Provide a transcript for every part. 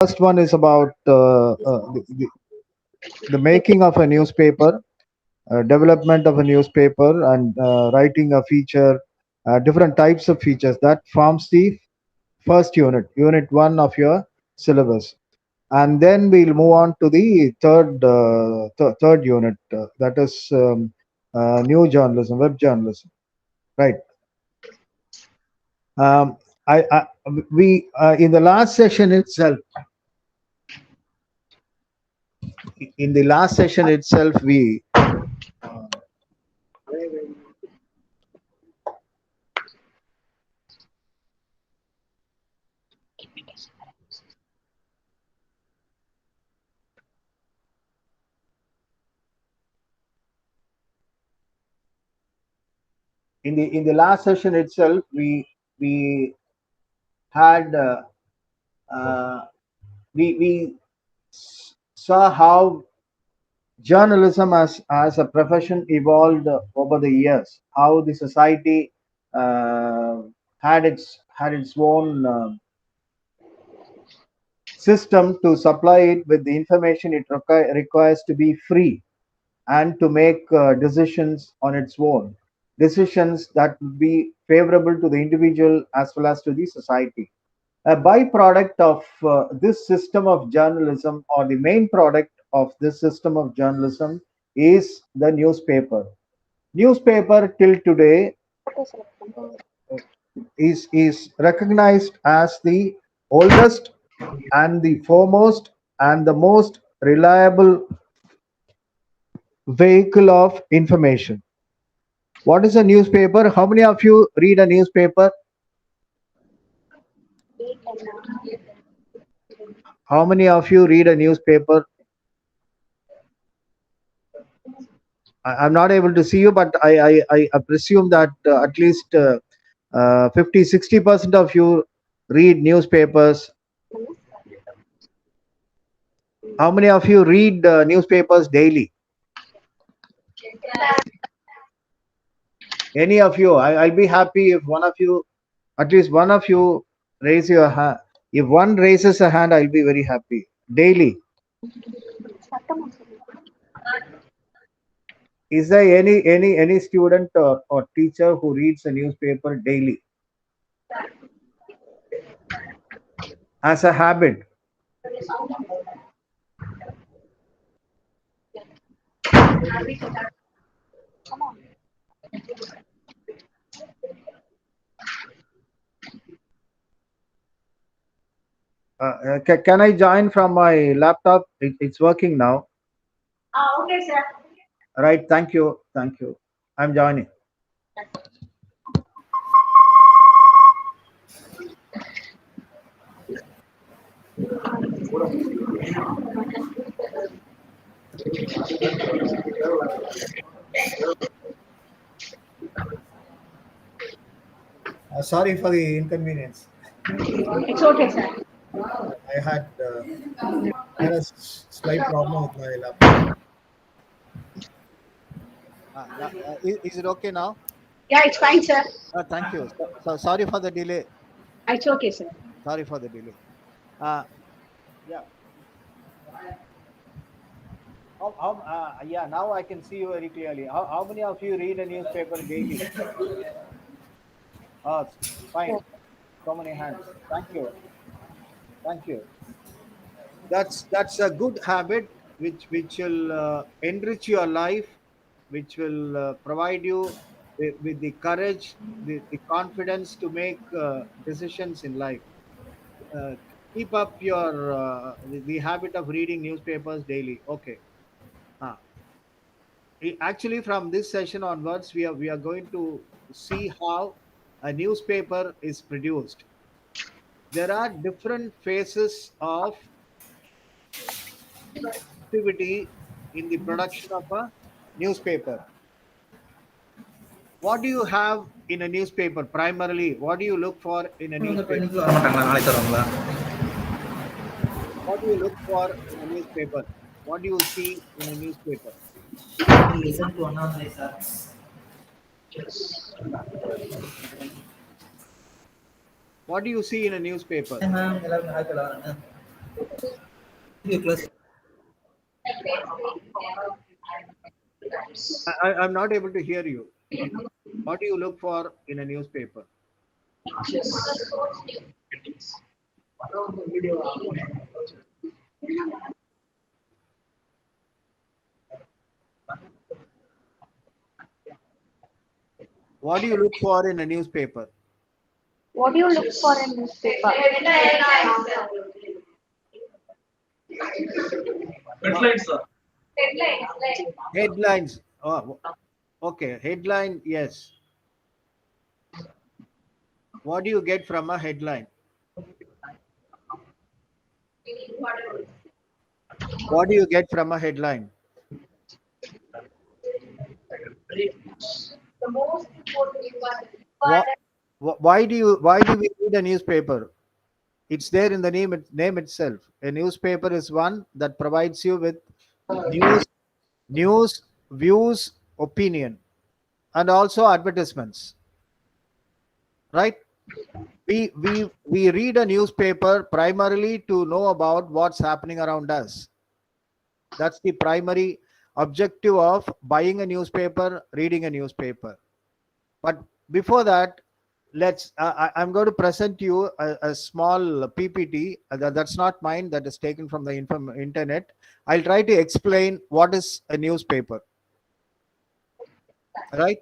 First one is about the making of a newspaper, development of a newspaper, and writing a feature, different types of features. That forms the first unit, unit one of your syllabus. And then we'll move on to the third unit, that is new journalism, web journalism, right? Um, I we in the last session itself, we in the last session itself we had uh, we saw how journalism as a profession evolved over the years, how the society uh, had its own system to supply it with the information it requires to be free and to make decisions on its own, decisions that would be favorable to the individual as well as to the society. A byproduct of this system of journalism, or the main product of this system of journalism, is the newspaper. Newspaper till today is recognized as the oldest and the foremost and the most reliable vehicle of information. What is a newspaper? How many of you read a newspaper? How many of you read a newspaper? I'm not able to see you, but I presume that at least 50-60% of you read newspapers. How many of you read newspapers daily? Any of you? I'll be happy if one of you, at least one of you, raise your hand. If one raises a hand, I'll be very happy. Daily. Is there any student or teacher who reads a newspaper daily as a habit? Can I join from my laptop? It's working now. Okay, sir. Right. Thank you. Thank you. I'm joining. Sorry for the inconvenience. It's okay, sir. I had a slight problem with my laptop. Is it okay now? Yeah, it's fine, sir. Thank you. So sorry for the delay. It's okay, sir. Sorry for the delay. Uh, yeah. Yeah. Now I can see you very clearly. How many of you read a newspaper daily? Fine. So many hands. Thank you. Thank you. That's a good habit which will enrich your life, which will provide you with the courage, the confidence to make decisions in life. uh, Keep up the habit of reading newspapers daily. Okay. uh, Actually, from this session onwards, we are going to see how a newspaper is produced. There are different phases of activity in the production of a newspaper. What do you have in a newspaper? Primarily, what do you look for in a newspaper? What do you look for in a newspaper? What do you see in a newspaper? Listen to Annamalai, sir. What do you see in a newspaper? Ma'am, எல்லாரும் hi சொல்லலாம். You close. I'm not able to hear you. What do you look for in a newspaper? What do you look for in a newspaper? What do you look for in newspaper? Uh, Headlines, sir. Headlines. Oh, okay. Headline, yes. What do you get from a headline? What do you get from a headline? What, why do we read a newspaper? It's there in the name itself. A newspaper is one that provides you with news, news, views, opinion, and also advertisements. Right? We read a newspaper primarily to know about what's happening around us. That's the primary objective of buying a newspaper, reading a newspaper. But before that, I'm going to present you a small PPT. That's not mine. That is taken from the internet. I'll try to explain what is a newspaper. Right?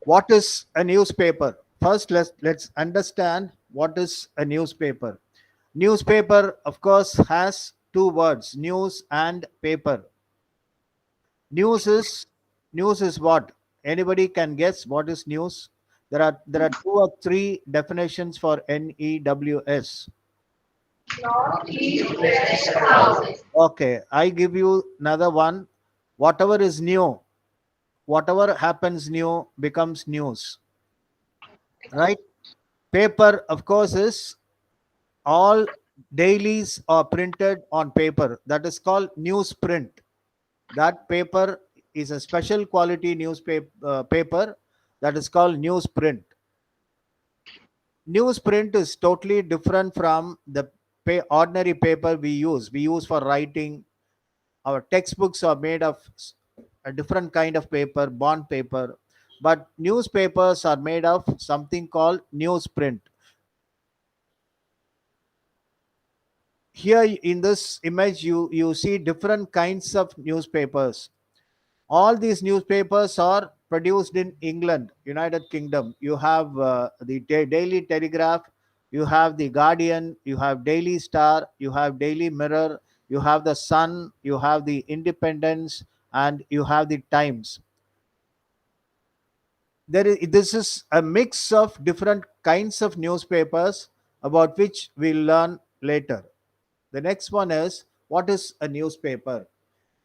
What is a newspaper? First, let's understand what is a newspaper. Newspaper, of course, has two words: news and paper. News is news is what? Anybody can guess what is news? There are two or three definitions for NEWS. Okay, I give you another one. Whatever is new, whatever happens new becomes news. Right? Paper, of course, is all dailies are printed on paper. That is called newsprint. That paper is a special quality newspaper paper that is called newsprint. Newsprint is totally different from the ordinary paper we use for writing. Our textbooks are made of a different kind of paper, bond paper, but newspapers are made of something called newsprint. Here in this image, you see different kinds of newspapers. All these newspapers are produced in England, United Kingdom. You have the Daily Telegraph, you have the Guardian, you have Daily Star, you have Daily Mirror, you have the Sun, you have the Independence, and you have the Times. This is a mix of different kinds of newspapers about which we'll learn later. The next one is, what is a newspaper?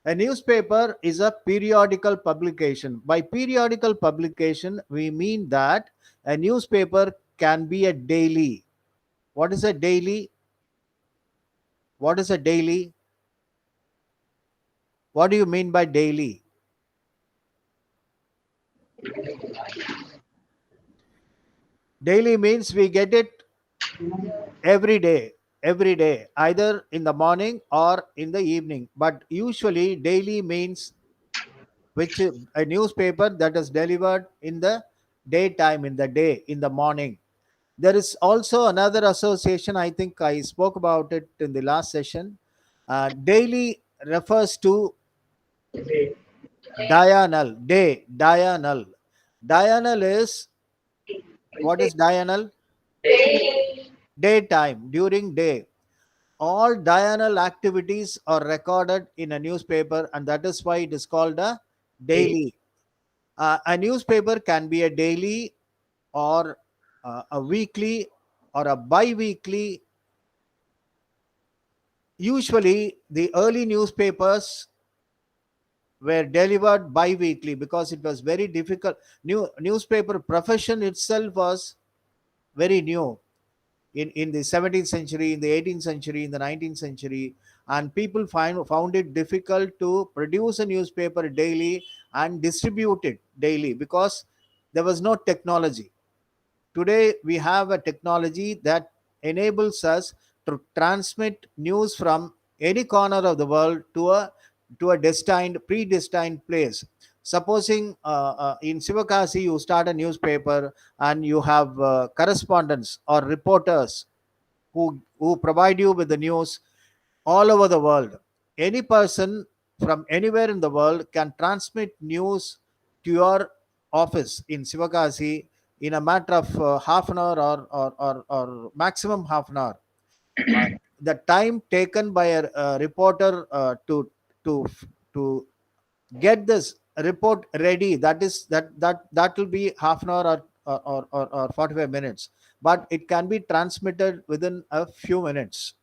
A newspaper is a periodical publication. By periodical publication, we mean that a newspaper can be a daily. What is a daily? What is a daily? What do you mean by daily? Daily means we get it every day, either in the morning or in the evening. But usually, daily means which a newspaper that is delivered in the daytime, in the day, in the morning. There is also another association. I think I spoke about it in the last session. Daily refers to diurnal, day, diurnal. Diurnal is, what is diurnal? Daytime, during day. All diurnal activities are recorded in a newspaper, and that is why it is called a daily. A newspaper can be a daily or a weekly or a bi-weekly. Usually the early newspapers were delivered bi-weekly because it was very difficult. Newspaper profession itself was very new. in the 17th century, in the 18th century, in the 19th century, and people found it difficult to produce a newspaper daily and distribute it daily because there was no technology. Today we have a technology that enables us to transmit news from any corner of the world to a destined predestined place. Supposing in Sivakasi you start a newspaper and you have correspondents or reporters who provide you with the news all over the world. Any person from anywhere in the world can transmit news to your office in Sivakasi in a matter of half an hour or maximum half an hour. Uh, the time taken by a reporter to get this report ready, that will be half an hour or 45 minutes, but it can be transmitted within a few minutes.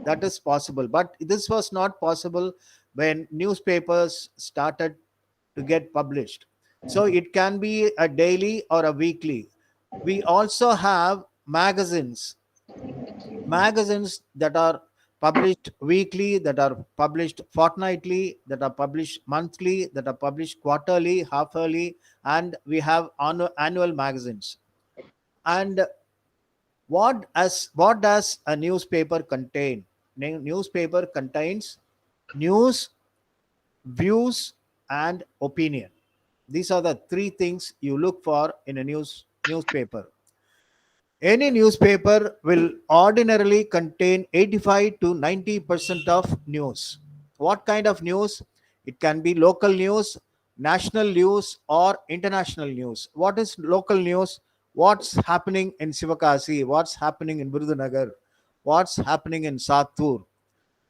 That is possible, but this was not possible when newspapers started to get published. So it can be a daily or a weekly. We also have magazines that are published weekly, that are published fortnightly, that are published monthly, that are published quarterly, half yearly, and we have annual magazines. And what does a newspaper contain? Newspaper contains news, views, and opinion. These are the three things you look for in a newspaper. Any newspaper will ordinarily contain 85 to 90% of news. What kind of news? It can be local news, national news, or international news. What is local news? What's happening in Sivakasi? What's happening in Virudunagar? What's happening in Satur?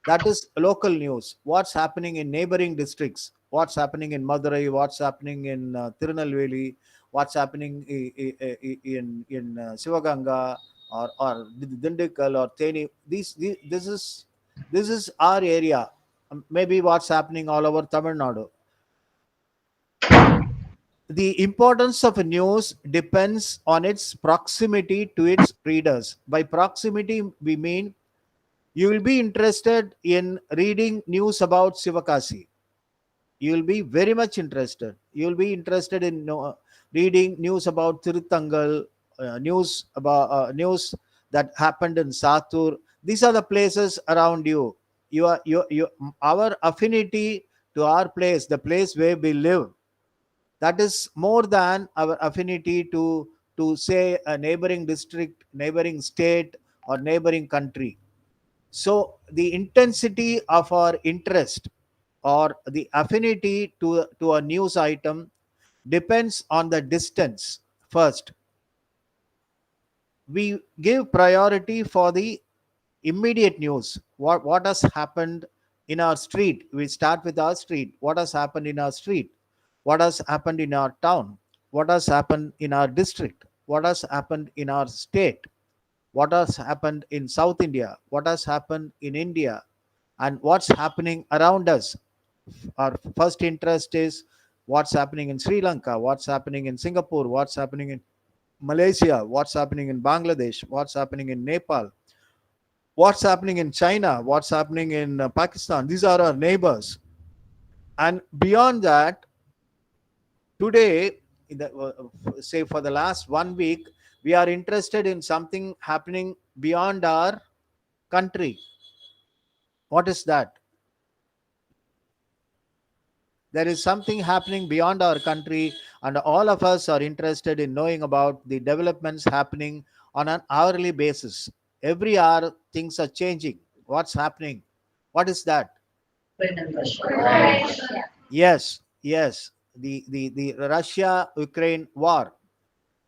That is local news. What's happening in neighboring districts? What's happening in Madurai? What's happening in Tirunelveli? What's happening in Sivaganga or Dindikal or Theni? This is our area. Maybe what's happening all over Tamil Nadu. The importance of a news depends on its proximity to its readers. By proximity, we mean you will be interested in reading news about Sivakasi. You will be very much interested. You will be interested in reading news about Tiruthangal, news that happened in Satur. These are the places around you. Our affinity to our place, the place where we live, that is more than our affinity to say a neighboring district, neighboring state, or neighboring country. So the intensity of our interest or the affinity to a news item depends on the distance. First, we give priority for the immediate news. What has happened in our street? We start with our street. What has happened in our street? What has happened in our town? What has happened in our district? What has happened in our state? What has happened in South India? What has happened in India? And what's happening around us? Our first interest is what's happening in Sri Lanka, what's happening in Singapore, what's happening in Malaysia, what's happening in Bangladesh, what's happening in Nepal, what's happening in China, what's happening in Pakistan. These are our neighbors. And beyond that, today, say for the last 1 week, we are interested in something happening beyond our country. What is that? There is something happening beyond our country, and all of us are interested in knowing about the developments happening on an hourly basis. Every hour, things are changing. What's happening? What is that? Ukraine and Russia. Yeah. Yes. The Russia Ukraine war,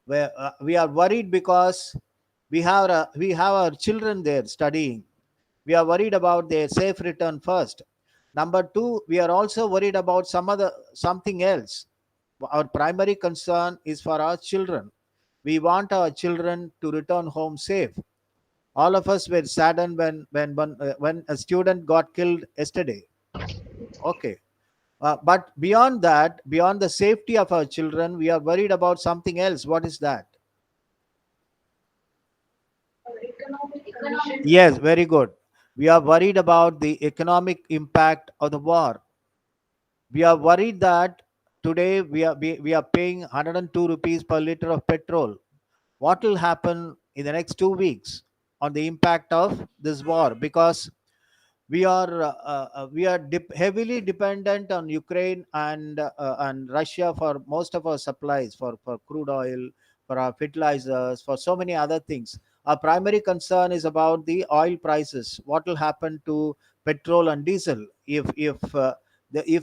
where we are worried because we have our children there studying. We are worried about their safe return first. Number two, we are also worried about something else. Our primary concern is for our children. We want our children to return home safe. All of us were saddened when a student got killed yesterday. Okay. But beyond that, beyond the safety of our children, we are worried about something else. What is that? Yes, very good. We are worried about the economic impact of the war. We are worried that today we are paying 102 rupees per liter of petrol. What will happen in the next 2 weeks on the impact of this war? Because we are heavily dependent on Ukraine and Russia for most of our supplies, for crude oil, for our fertilizers, for so many other things. Our primary concern is about the oil prices. What will happen to petrol and diesel if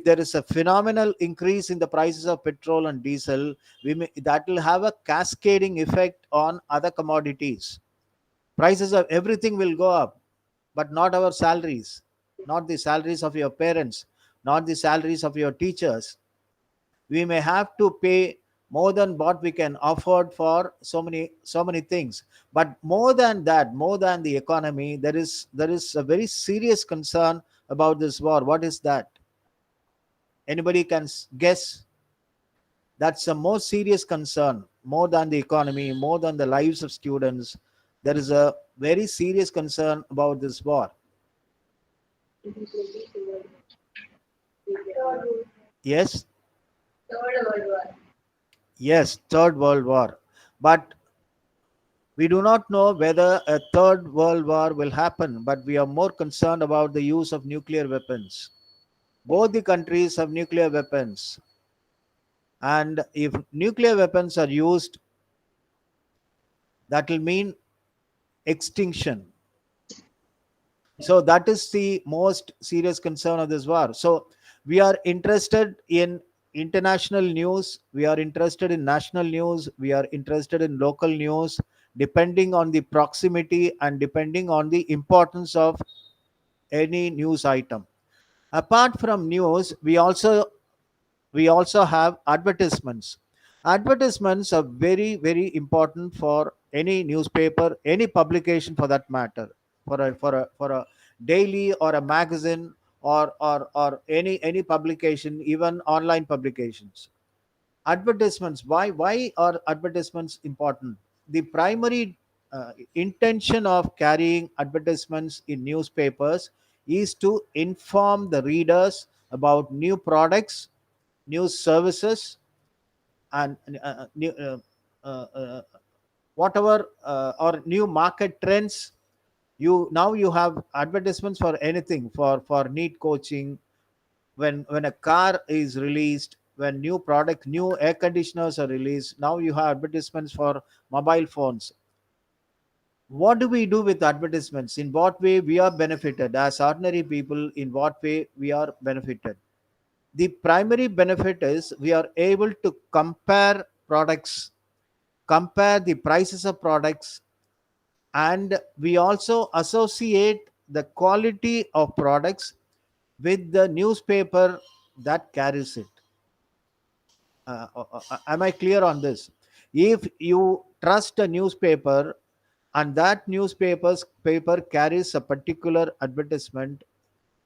there is a phenomenal increase in the prices of petrol and diesel? That will have a cascading effect on other commodities. Prices of everything will go up, but not our salaries, not the salaries of your parents, not the salaries of your teachers. We may have to pay more than what we can afford for so many things. But more than that, more than the economy, there is a very serious concern about this war. What is that? Anybody can guess? That's a more serious concern, more than the economy, more than the lives of students. There is a very serious concern about this war. Yes. Yes, Third World War. But we do not know whether a Third World War will happen, but we are more concerned about the use of nuclear weapons. Both the countries have nuclear weapons. And if nuclear weapons are used, that will mean extinction. So that is the most serious concern of this war. So we are interested in international news, we are interested in national news, we are interested in local news, depending on the proximity and depending on the importance of any news item. Apart from news, we also have advertisements. Advertisements are very, very important for any newspaper, any publication for that matter, for a daily or a magazine, or any publication, even online publications. Advertisements, why are advertisements important? The primary intention of carrying advertisements in newspapers is to inform the readers about new products, new services, and uh, uh, whatever, or new market trends. You have advertisements for anything, for neat coaching. When a car is released, when new product, new air conditioners are released, now you have advertisements for mobile phones. What do we do with advertisements? In what way we are benefited as ordinary people? In what way we are benefited? The primary benefit is we are able to compare products, compare the prices of products, and we also associate the quality of products with the newspaper that carries it. Am I clear on this? If you trust a newspaper and that newspaper's paper carries a particular advertisement,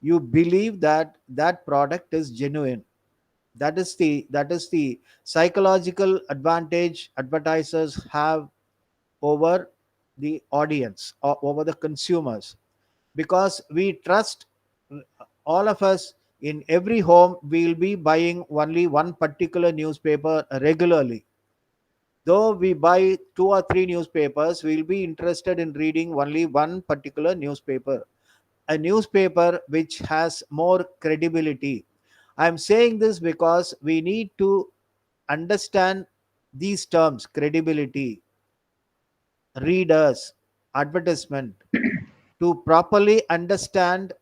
you believe that that product is genuine. That is the psychological advantage advertisers have over the audience or over the consumers, because we trust. All of us in every home will be buying only one particular newspaper regularly. Though we buy two or three newspapers, we'll be interested in reading only one particular newspaper, a newspaper which has more credibility. I'm saying this because we need to understand these terms: credibility, readers, advertisement, to properly understand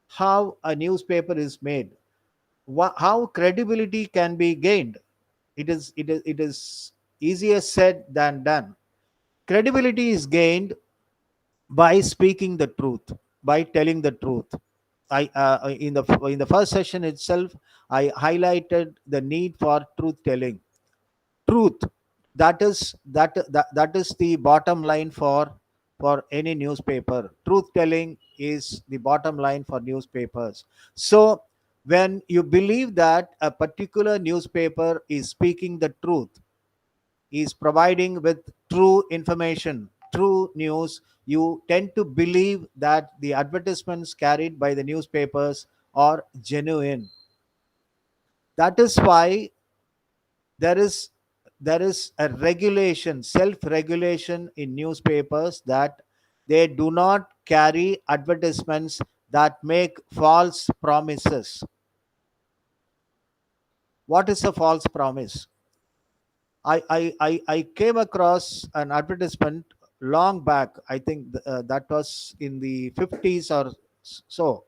how a newspaper is made, how credibility can be gained. It is easier said than done. Credibility is gained by speaking the truth, by telling the truth. I in the first session itself, I highlighted the need for truth telling. Truth, that is the bottom line for any newspaper. Truth telling is the bottom line for newspapers. So when you believe that a particular newspaper is speaking the truth, is providing with true information, true news, you tend to believe that the advertisements carried by the newspapers are genuine. That is why there is there is a regulation, self regulation in newspapers, that they do not carry advertisements that make false promises. What is a false promise? I came across an advertisement long back. I think that was in the 50s or so.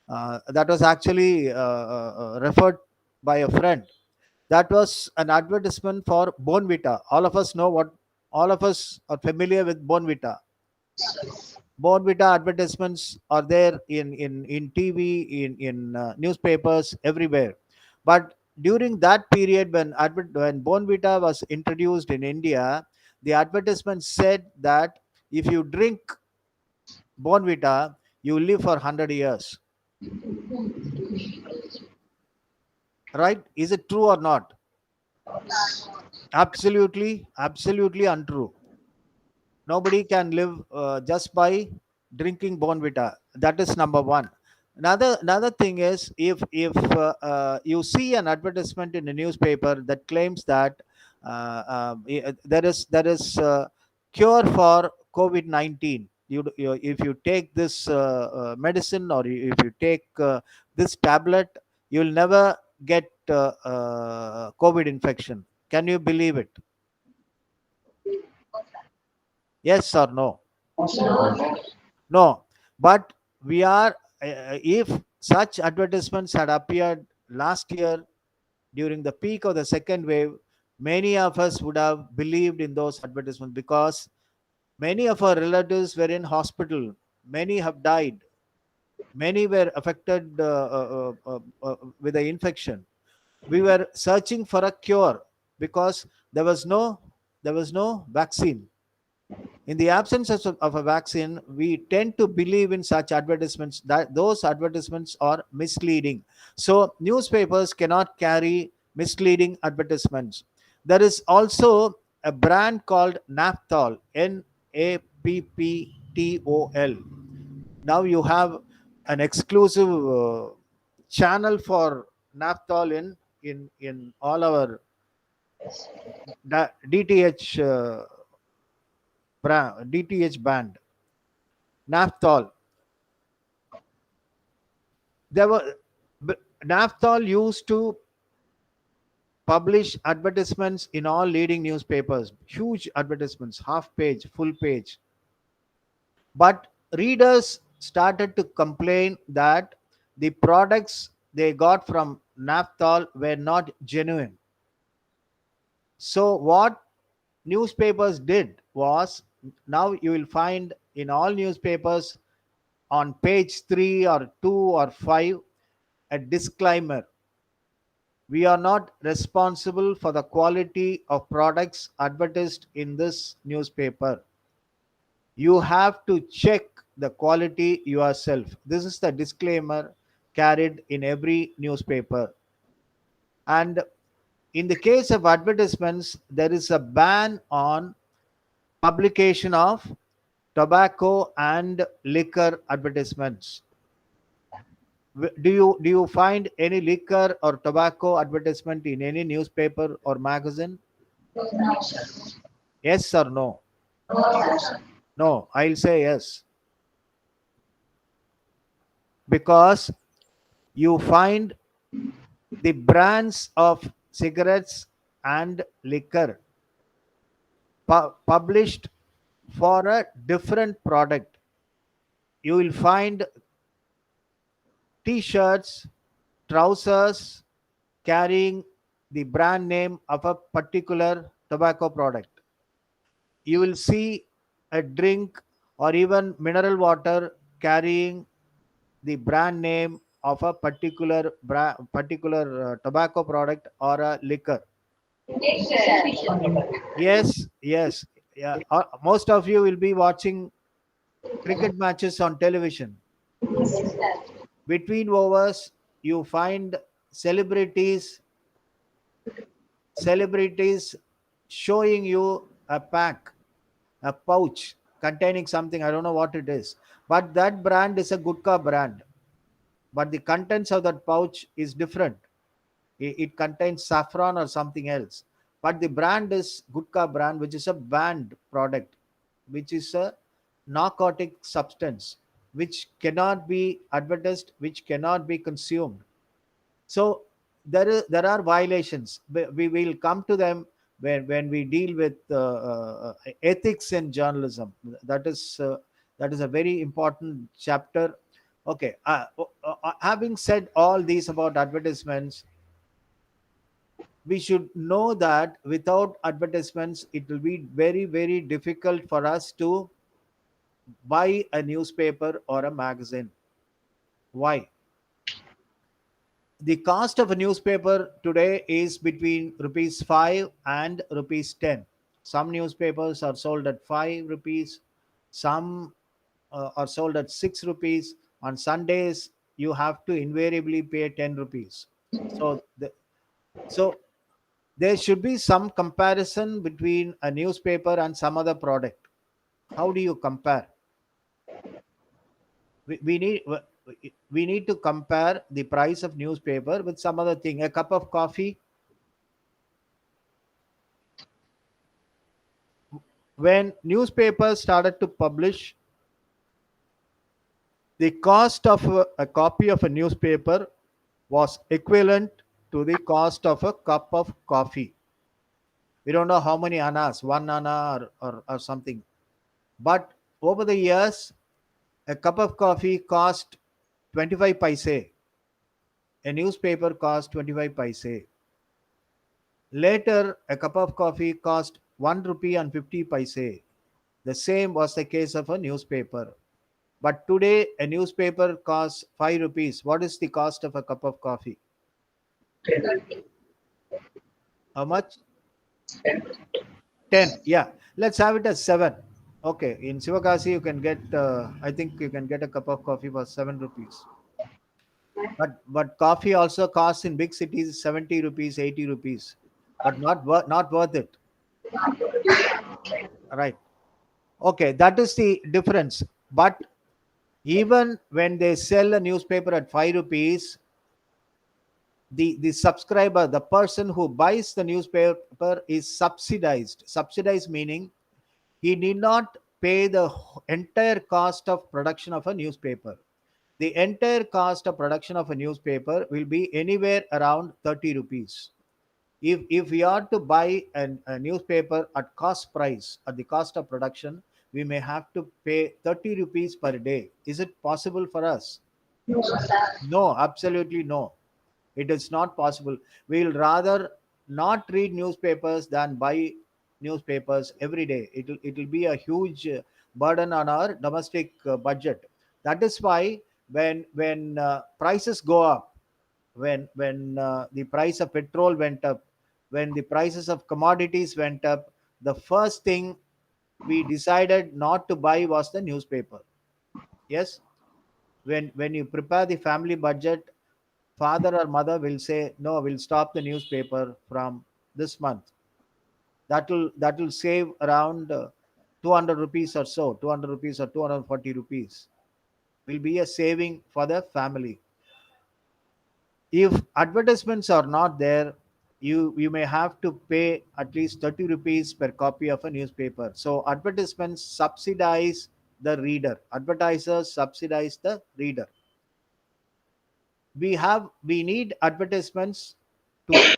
That was actually referred by a friend. That was an advertisement for Bonvita. All of us are familiar with Bonvita. Bonvita advertisements are there in TV, in newspapers, everywhere. But during that period when Bonvita was introduced in India, the advertisement said that if you drink Bonvita, you live for 100 years. Right? Is it true or not? Absolutely untrue. Nobody can live just by drinking Bonvita. That is number one. Another thing is, if you see an advertisement in a newspaper that claims that there is cure for COVID-19. If you take this medicine, or if you take this tablet, you'll never get COVID infection. Can you believe it? Yes or no? No, but we are, if such advertisements had appeared last year during the peak of the second wave, many of us would have believed in those advertisements, because many of our relatives were in hospital, many have died, many were affected with the infection. We were searching for a cure, because there was no vaccine. In the absence of a vaccine, we tend to believe in such advertisements, that those advertisements are misleading. So newspapers cannot carry misleading advertisements. There is also a brand called Naphthol, Napptol. Now you have an exclusive channel for Naphthol in all our DTH DTH band. Naphthol. There were b- Naphthol used to publish advertisements in all leading newspapers, huge advertisements, half page, full page. But readers started to complain that the products they got from Naphthol were not genuine. So what newspapers did was, now you will find in all newspapers on page 3 or 2 or 5 a disclaimer: we are not responsible for the quality of products advertised in this newspaper. You have to check the quality yourself. This is the disclaimer carried in every newspaper. And in the case of advertisements, there is a ban on publication of tobacco and liquor advertisements. Do you find any liquor or tobacco advertisement in any newspaper or magazine? Yes or no? No, I'll say yes, because you find the brands of cigarettes and liquor published for a different product. You will find t-shirts, trousers carrying the brand name of a particular tobacco product. You will see a drink or even mineral water carrying the brand name of a particular tobacco product or a liquor. Yes. Yeah, most of you will be watching cricket matches on television. Between overs, you find celebrities celebrities showing you a pack, a pouch containing something. I don't know what it is, but that brand is a Gutka brand. But the contents of that pouch is different. It contains saffron or something else. But the brand is Gutka brand, which is a banned product, which is a narcotic substance, which cannot be advertised, which cannot be consumed. So there are violations. We will come to them when we deal with ethics in journalism. That is a very important chapter. Okay, having said all these about advertisements, we should know that without advertisements it will be very very difficult for us to buy a newspaper or a magazine. Why? The cost of a newspaper today is between rupees 5 and rupees 10. Some newspapers are sold at 5 rupees, some are sold at 6 rupees. On Sundays you have to invariably pay 10 rupees. So so there should be some comparison between a newspaper and some other product. How do you compare? We need to compare the price of newspaper with some other thing. A cup of coffee, when newspapers started to publish, the cost of a copy of a newspaper was equivalent to the cost of a cup of coffee. We don't know how many annas, one anna or something. But over the years, a cup of coffee cost 25 paise. A newspaper cost 25 paise. Later, a cup of coffee cost 1 rupee and 50 paise. The same was the case of a newspaper. But today, a newspaper costs 5 rupees. What is the cost of a cup of coffee? How much? 10. Yeah. Let's have it as 7. Okay. In Sivakasi, you can get, I think you can get a cup of coffee for 7 rupees. But coffee also costs in big cities 70 rupees, 80 rupees. But not worth it. Right. Okay. That is the difference. But even when they sell a newspaper at 5 rupees, the subscriber, the person who buys the newspaper, is subsidized meaning he need not pay the entire cost of production of a newspaper. The entire cost of production of a newspaper will be anywhere around 30 rupees. If we are to buy a newspaper at cost price, at the cost of production, we may have to pay 30 rupees per day. Is it possible for us? No, sir. No, absolutely no. It is not possible. We'll rather not read newspapers than buy newspapers every day. It'll be a huge burden on our domestic budget. That is why when prices go up, when the price of petrol went up, when the prices of commodities went up, the first thing we decided not to buy was the newspaper. Yes, when you prepare the family budget, father or mother will say, no, we'll stop the newspaper from this month. That will save around 200 rupees or so, 200 rupees or 240 rupees will be a saving for the family. If advertisements are not there, you may have to pay at least 30 rupees per copy of a newspaper. So advertisements subsidize the reader, advertisers subsidize the reader. We need advertisements to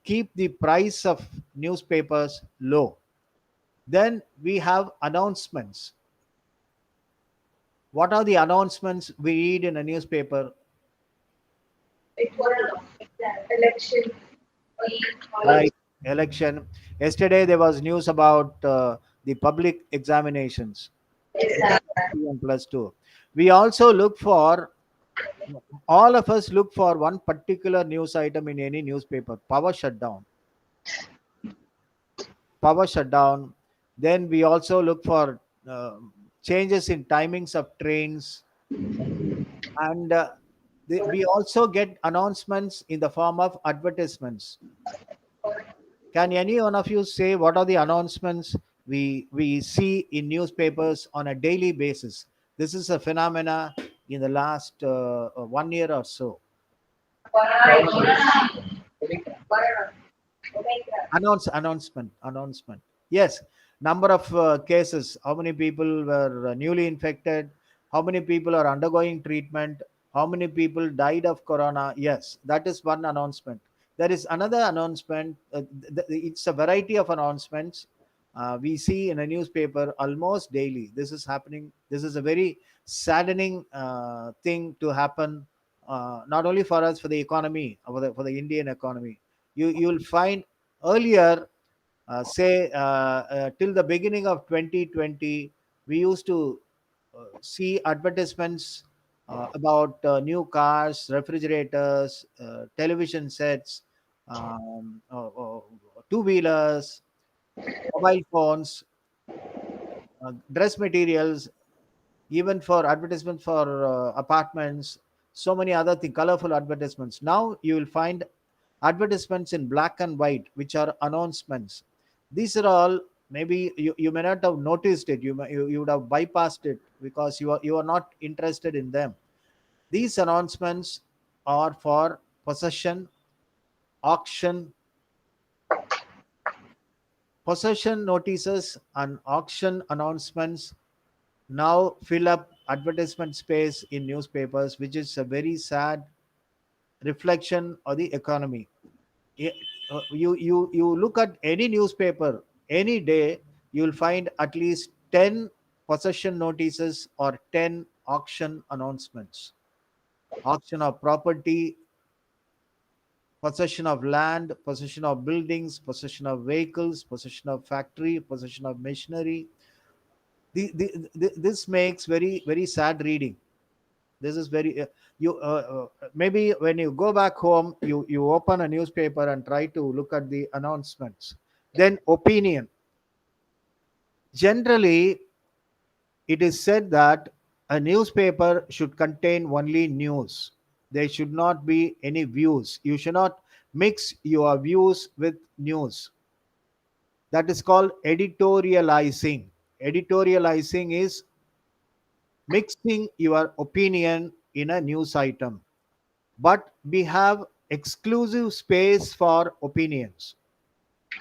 keep the price of newspapers low. Then we have announcements. What are the announcements we read in a newspaper? It was election. Right. Election. Yesterday there was news about the public examinations. Yes, Plus sir. 2 and plus 2. We also look for, all of us look for one particular news item in any newspaper: power shutdown. Power shutdown. Then we also look for changes in timings of trains, and we also get announcements in the form of advertisements. Can any one of you say what are the announcements we see in newspapers on a daily basis. This is a phenomena in the last 1 year or so. Announcement. Yes, number of cases, how many people were newly infected, how many people are undergoing treatment, how many people died of corona. Yes, that is one announcement. There is another announcement. It's a variety of announcements we see in a newspaper almost daily. This is happening. This is a very saddening thing to happen, not only for us, for the economy, for the Indian economy. You'll find earlier, say till the beginning of 2020, we used to see advertisements about new cars, refrigerators, television sets, two wheelers, mobile phones, dress materials, even for advertisements for apartments, so many other things, colorful advertisements. Now you will find advertisements in black and white, which are announcements. These are all, maybe you may not have noticed it, you would have bypassed it because you are not interested in them. These announcements are for auction possession notices, and auction announcements now fill up advertisement space in newspapers, which is a very sad reflection of the economy. Ye- you look at any newspaper any day, you'll find at least 10 possession notices or 10 auction announcements. Auction of property, possession of land, possession of buildings, possession of vehicles, possession of factory, possession of machinery. This makes very very sad reading. This is very you maybe when you go back home, you open a newspaper and try to look at the announcements. Then opinion. Generally, it is said that a newspaper should contain only news. There should not be any views. You should not mix your views with news. That is called editorializing. Editorializing is mixing your opinion in a news item. But we have exclusive space for opinions.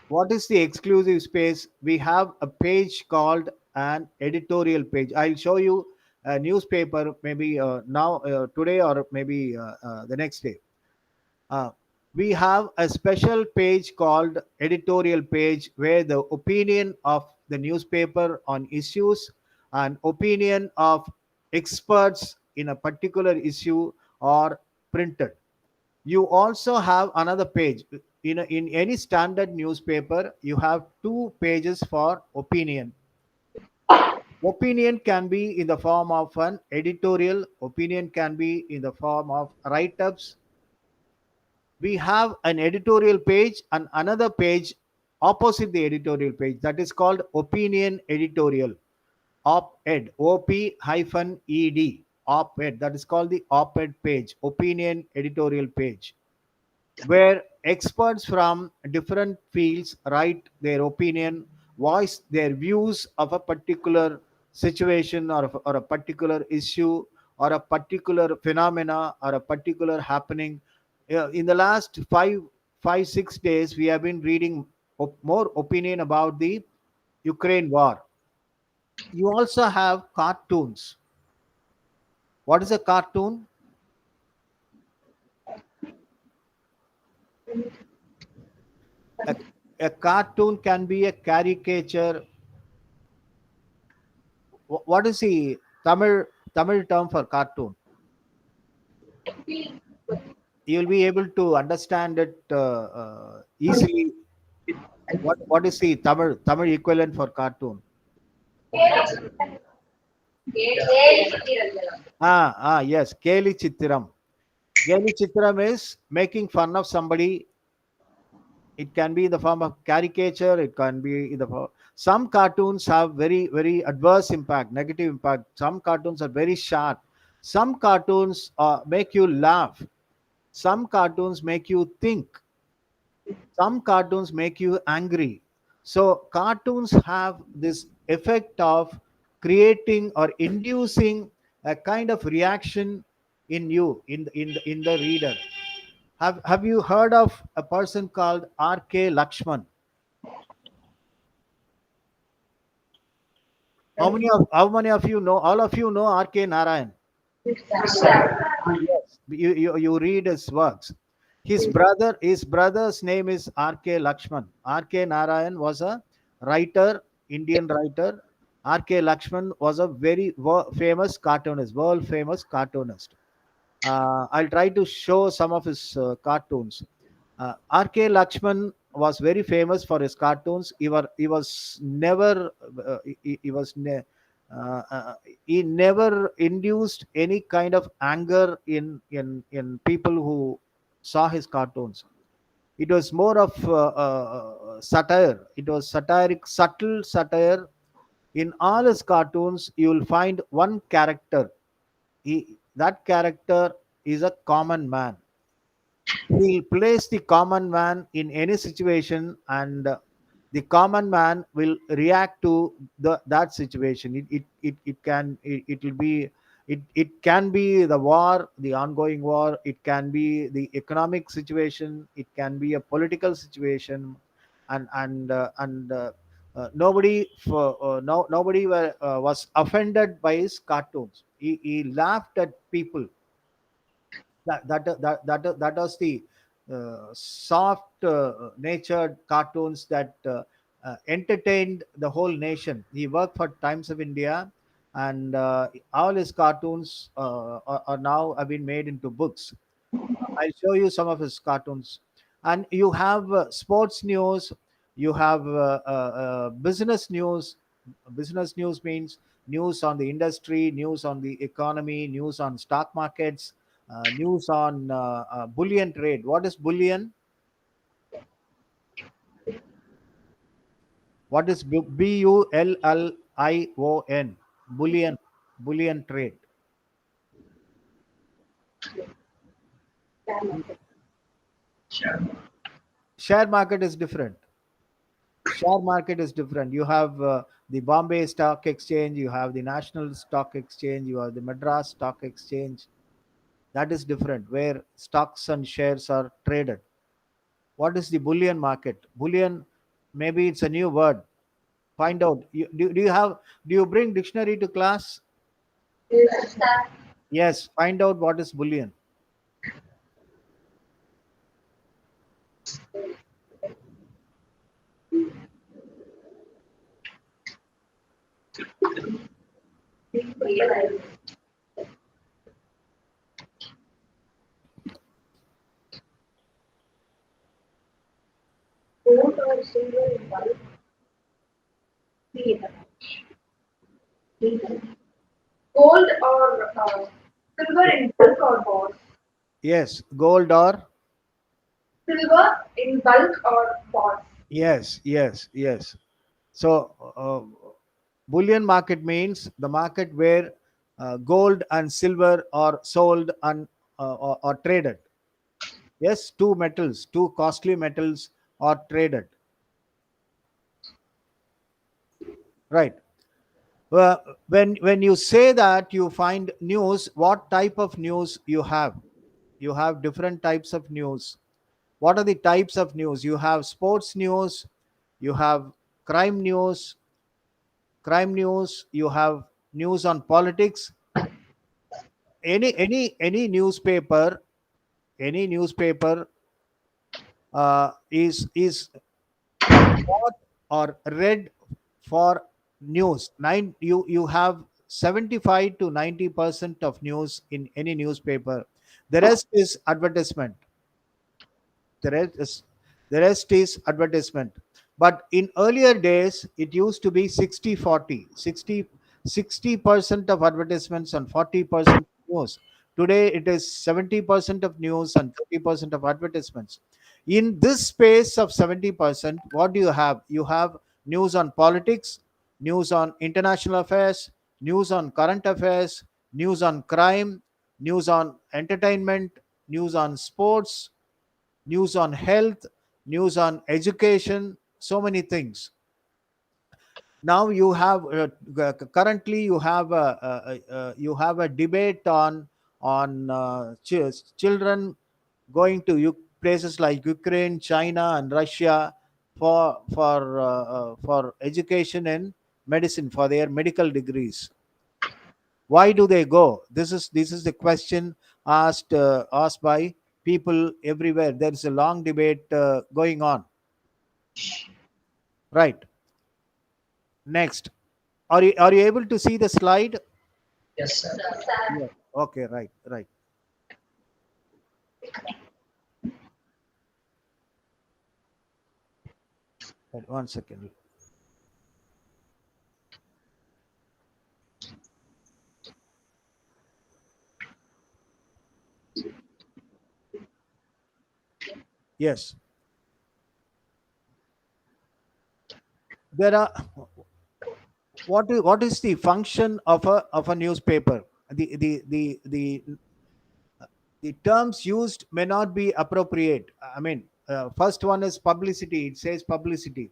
What is the exclusive space? We have a page called an editorial page. I'll show you a newspaper, maybe now, today, or maybe the next day. uh, we have a special page called editorial page, where the opinion of the newspaper on issues and opinion of experts in a particular issue are printed. You also have another page. In any standard newspaper, you have two pages for opinion. Opinion can be in the form of an editorial, opinion can be in the form of write-ups. We have an editorial page and another page opposite the editorial page, that is called opinion editorial. Op-ed, op-ed, op-ed, that is called the op-ed page, opinion editorial page, where experts from different fields write their opinion, voice their views of a particular situation, or a particular issue, or a particular phenomena, or a particular happening. In the last 6 days, we have been reading more opinion about the Ukraine war. You also have cartoons. What is a cartoon? A, a cartoon can be a caricature. What is the Tamil term for cartoon? You'll be able to understand it easily. What is the Tamil equivalent for cartoon? Yes, Keli Chittiram. Keli Chittiram is making fun of somebody. It can be in the form of caricature. It can be in the form. Some cartoons have very very adverse impact, negative impact. Some cartoons are very sharp. Some cartoons make you laugh. Some cartoons make you think. Some cartoons make you angry. So cartoons have this effect of creating or inducing a kind of reaction in you, in the reader. Have you heard of a person called R.K. Lakshman? How many of you know? All of you know R.K. Narayan. Sir. Yes, you read his works. His brother's name is R.K. Lakshman. R.K. Narayan was a writer, Indian writer. R.K. Lakshman was a very famous cartoonist, world famous cartoonist. I'll try to show some of his cartoons. R.K. Lakshman was very famous for his cartoons. He was never he was he never induced any kind of anger in people who saw his cartoons. It was more of satire. It was satiric, subtle satire. In all his cartoons, you will find one character. That character is a common man. He'll place the common man in any situation, and the common man will react to that situation. It will be, it can be the war, the ongoing war. It can be the economic situation. It can be a political situation. And nobody was offended by his cartoons. He laughed at people. That was the soft natured cartoons that entertained the whole nation. He worked for Times of India, and all his cartoons are now have been made into books. I'll show you some of his cartoons. And you have sports news, you have business news. Business news means news on the industry, news on the economy, news on stock markets, news on bullion trade. What is bullion? What is Bullion? Bullion, bullion trade. Share market is different. Share market is different. You have the Bombay Stock Exchange, you have the National Stock Exchange, you have the Madras Stock Exchange. That is different, where stocks and shares are traded. What is the bullion market? Bullion, maybe it's a new word. Find out. Do you bring dictionary to class? Yes, sir. Yes, find out what is bullion. Gold or silver in bulk? Gold or silver in bulk or bonds? Yes, gold or Silver in bulk or bonds? yes, yes, yes. So, bullion market means the market where gold and silver are sold and or traded. Yes, two metals, two costly metals are traded. Right. When you say that you find news, what type of news you have? You have different types of news. What are the types of news? You have sports news, you have crime news, you have news on politics. Any newspaper is bought or read for news. You have 75 to 90% of news in any newspaper. The rest is advertisement. The rest is advertisement. But in earlier days it used to be 60-40, 60% of advertisements and 40% news. Today it is 70% of news and 30% of advertisements. In this space of 70%, what do you have? You have news on politics, news on international affairs, news on current affairs, news on crime, news on entertainment, news on sports, news on health, news on education. so many things. Now you have currently you have a debate on children going to places like Ukraine, China, and Russia for education and medicine, for their medical degrees. Why do they go? This is the question asked by people everywhere. There is a long debate going on. Right. Next, are you able to see the slide? Yes, sir. Yes. Okay. Right. Right. Right, 1 second. Yes. There are. What is the function of a newspaper? The terms used may not be appropriate. I mean, first one is publicity. It says publicity.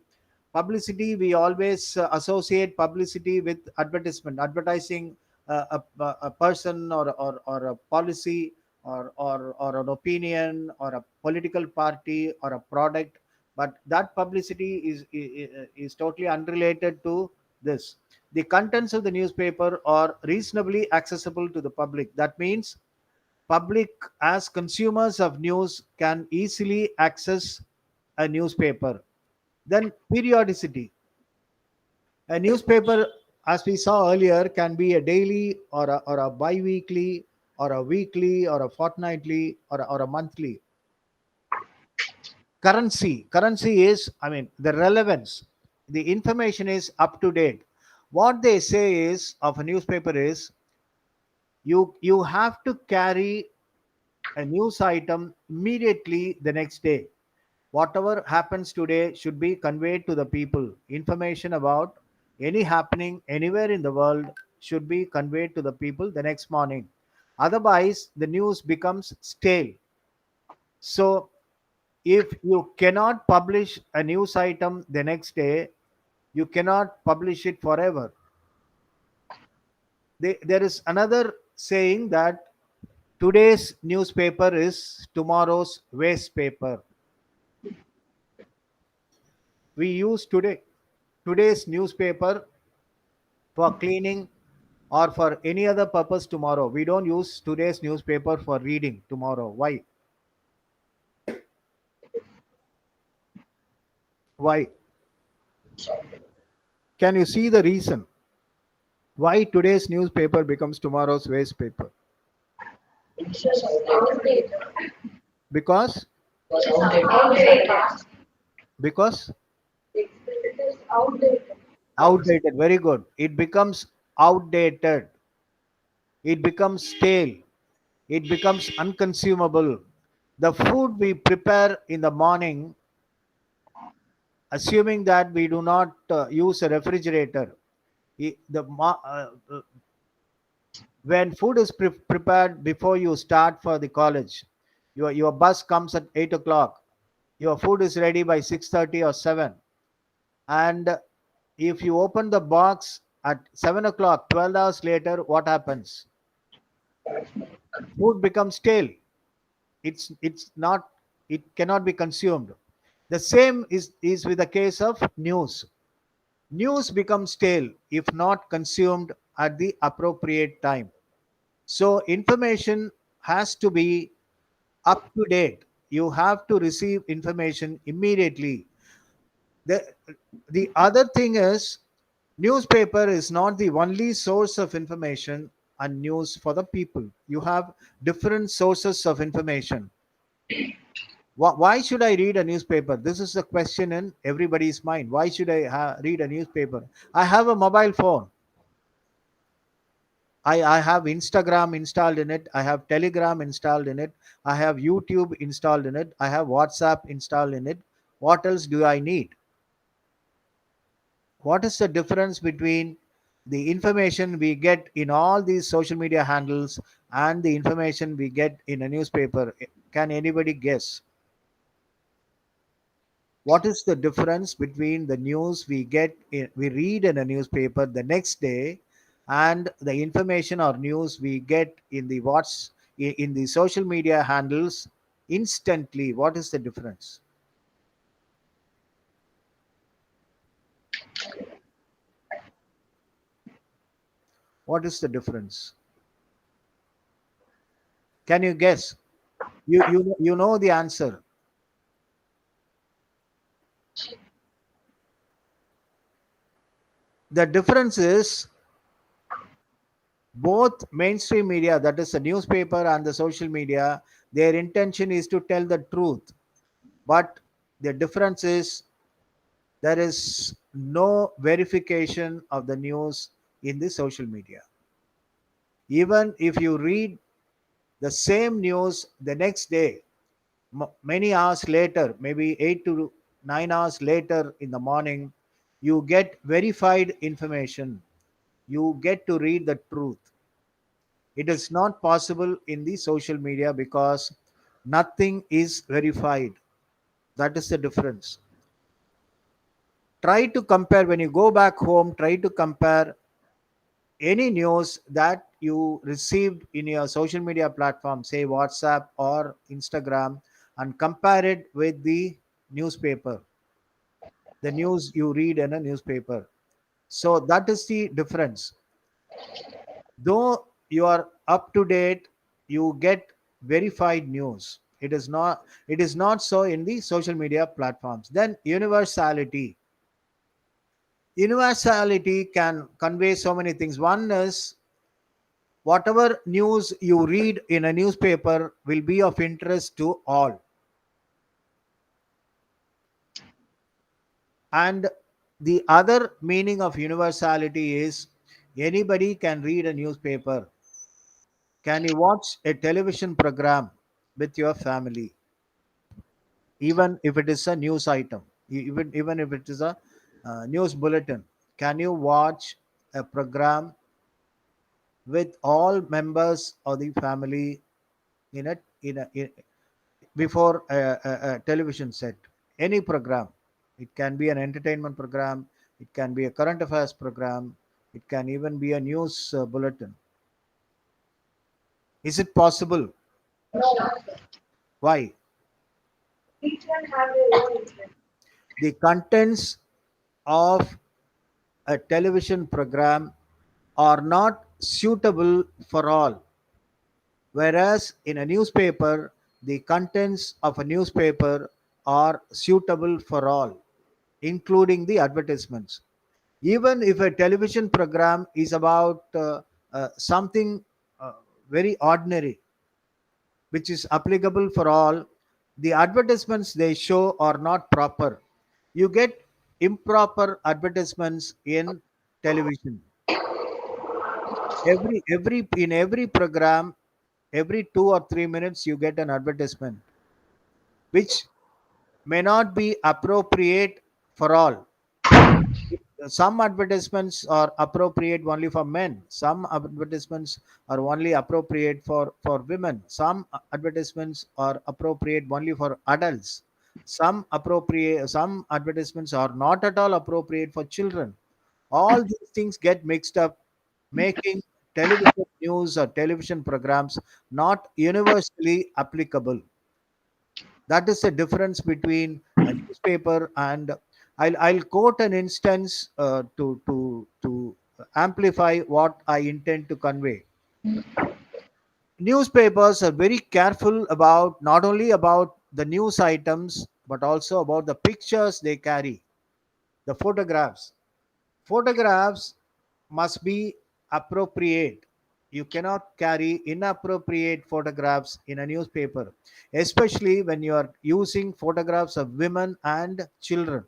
Publicity, we always associate publicity with advertisement, advertising a person or a policy or an opinion or a political party or a product. But that publicity is totally unrelated to this. The contents of the newspaper are reasonably accessible to the public. That means public, as consumers of news, can easily access a newspaper. Then periodicity. A newspaper, as we saw earlier, can be a daily or a bi-weekly or a weekly or a fortnightly or a monthly. Currency is, I mean, the relevance. The information is up to date. What they say is of a newspaper is you have to carry a news item immediately the next day. Whatever happens today should be conveyed to the people. Information about any happening anywhere in the world should be conveyed to the people the next morning. Otherwise, the news becomes stale. So, if you cannot publish a news item the next day, you cannot publish it forever. There is another saying that today's newspaper is tomorrow's waste paper. We use today's newspaper for cleaning or for any other purpose tomorrow. We don't use today's newspaper for reading tomorrow. Why? Can you see the reason why today's newspaper becomes tomorrow's waste paper? It's just Outdated. Because was outdated. Outdated. because It is outdated. outdated. Very good. It becomes outdated. It becomes stale. It becomes unconsumable. The food we prepare in the morning, assuming that we do not use a refrigerator, when food is prepared before you start for the college, your bus comes at 8 o'clock. Your food is ready by 6:30 or 7, and if you open the box at 7 o'clock, 12 hours later, what happens? Food becomes stale. It's not. It cannot be consumed. The same is with the case of news. News becomes stale if not consumed at the appropriate time. So information has to be up to date. You have to receive information immediately. The other thing is, newspaper is not the only source of information and news for the people. You have different sources of information. Why should I read a newspaper? This is a question in everybody's mind. Why should I read a newspaper? I have a mobile phone. I have Instagram installed in it. I have Telegram installed in it. I have YouTube installed in it. I have WhatsApp installed in it. What else do I need? What is the difference between the information we get in all these social media handles and the information we get in a newspaper? Can anybody guess? What is the difference between the news we read in a newspaper the next day, and the information or news we get in the in the social media handles instantly? What is the difference? What is the difference? Can you guess? You know the answer. The difference is both mainstream media, that is the newspaper and the social media, their intention is to tell the truth. But the difference is there is no verification of the news in the social media. Even if you read the same news the next day, many hours later, maybe 8 to 9 hours later in the morning, you get verified information. You get to read the truth. It is not possible in the social media because nothing is verified. That is the difference. Try to compare when you go back home, try to compare any news that you received in your social media platform, say WhatsApp or Instagram, and compare it with the newspaper, the news you read in a newspaper. So that is the difference. Though you are up to date, you get verified news. It is not so in the social media platforms. Then universality can convey so many things. One is whatever news you read in a newspaper will be of interest to all. And the other meaning of universality is anybody can read a newspaper. Can you watch a television program with your family, even if it is a news item, even if it is a news bulletin? Can you watch a program with all members of the family in before a television set? Any program. It can be an entertainment program, it can be a current affairs program, it can even be a news bulletin. Is it possible? No, Why? each one have their own interest. The contents of a television program are not suitable for all, whereas in a newspaper, the contents of a newspaper are suitable for all, including the advertisements. Even if a television program is about something uh, very ordinary, which is applicable for all, the advertisements they show are not proper. You get improper advertisements in television. Every program, every 2 or 3 minutes, you get an advertisement, which may not be appropriate for all. Some advertisements are appropriate only for men, some advertisements are only appropriate for women, some advertisements are appropriate only for adults, some advertisements are not at all appropriate for children. All these things get mixed up, making television news or television programs not universally applicable. That is the difference between a newspaper and I'll quote an instance to amplify what I intend to convey. Newspapers are very careful about not only about the news items but also about the pictures they carry, the photographs. Photographs must be appropriate. You cannot carry inappropriate photographs in a newspaper, especially when you are using photographs of women and children.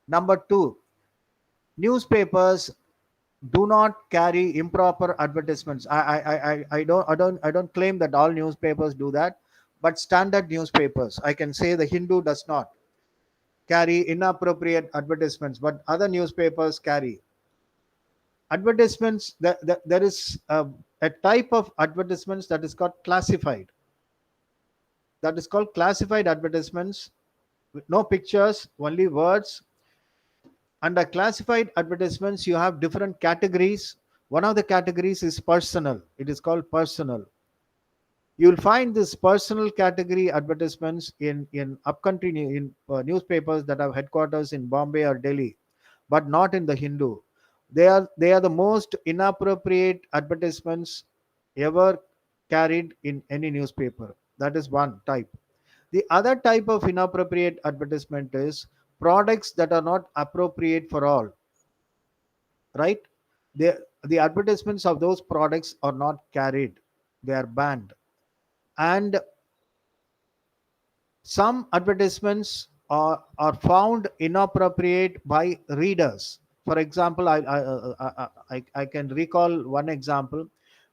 Number two, newspapers do not carry improper advertisements. I don't claim that all newspapers do that, but standard newspapers, I can say the Hindu does not carry inappropriate advertisements, but other newspapers carry advertisements. There is a type of advertisements that is called classified, that is called classified advertisements. no pictures, only words. Under classified advertisements, you have different categories. One of the categories is personal. It is called personal. You'll find this personal category advertisements in upcountry newspapers that have headquarters in Bombay or Delhi, but not in the Hindu. They are the most inappropriate advertisements ever carried in any newspaper. That is one type. The other type of inappropriate advertisement is products that are not appropriate for all, right? The advertisements of those products are not carried, they are banned. And some advertisements are found inappropriate by readers. For example, I can recall one example.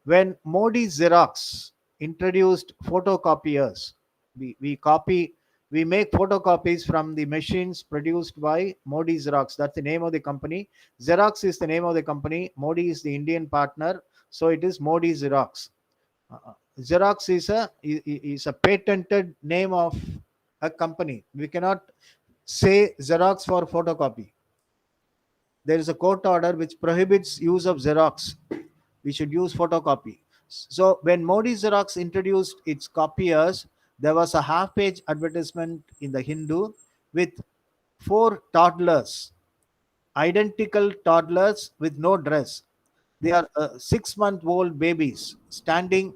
When Modi Xerox introduced photocopiers, we copy, we make photocopies from the machines produced by Modi Xerox. That's the name of the company. Xerox is the name of the company. Modi is the Indian partner, so it is Modi Xerox. Xerox is a patented name of a company. We cannot say Xerox for photocopy. There is a court order which prohibits use of Xerox. We should use photocopy. So when Modi Xerox introduced its copiers, there was a half-page advertisement in the Hindu with four toddlers, identical toddlers with no dress. They are 6-month-old babies standing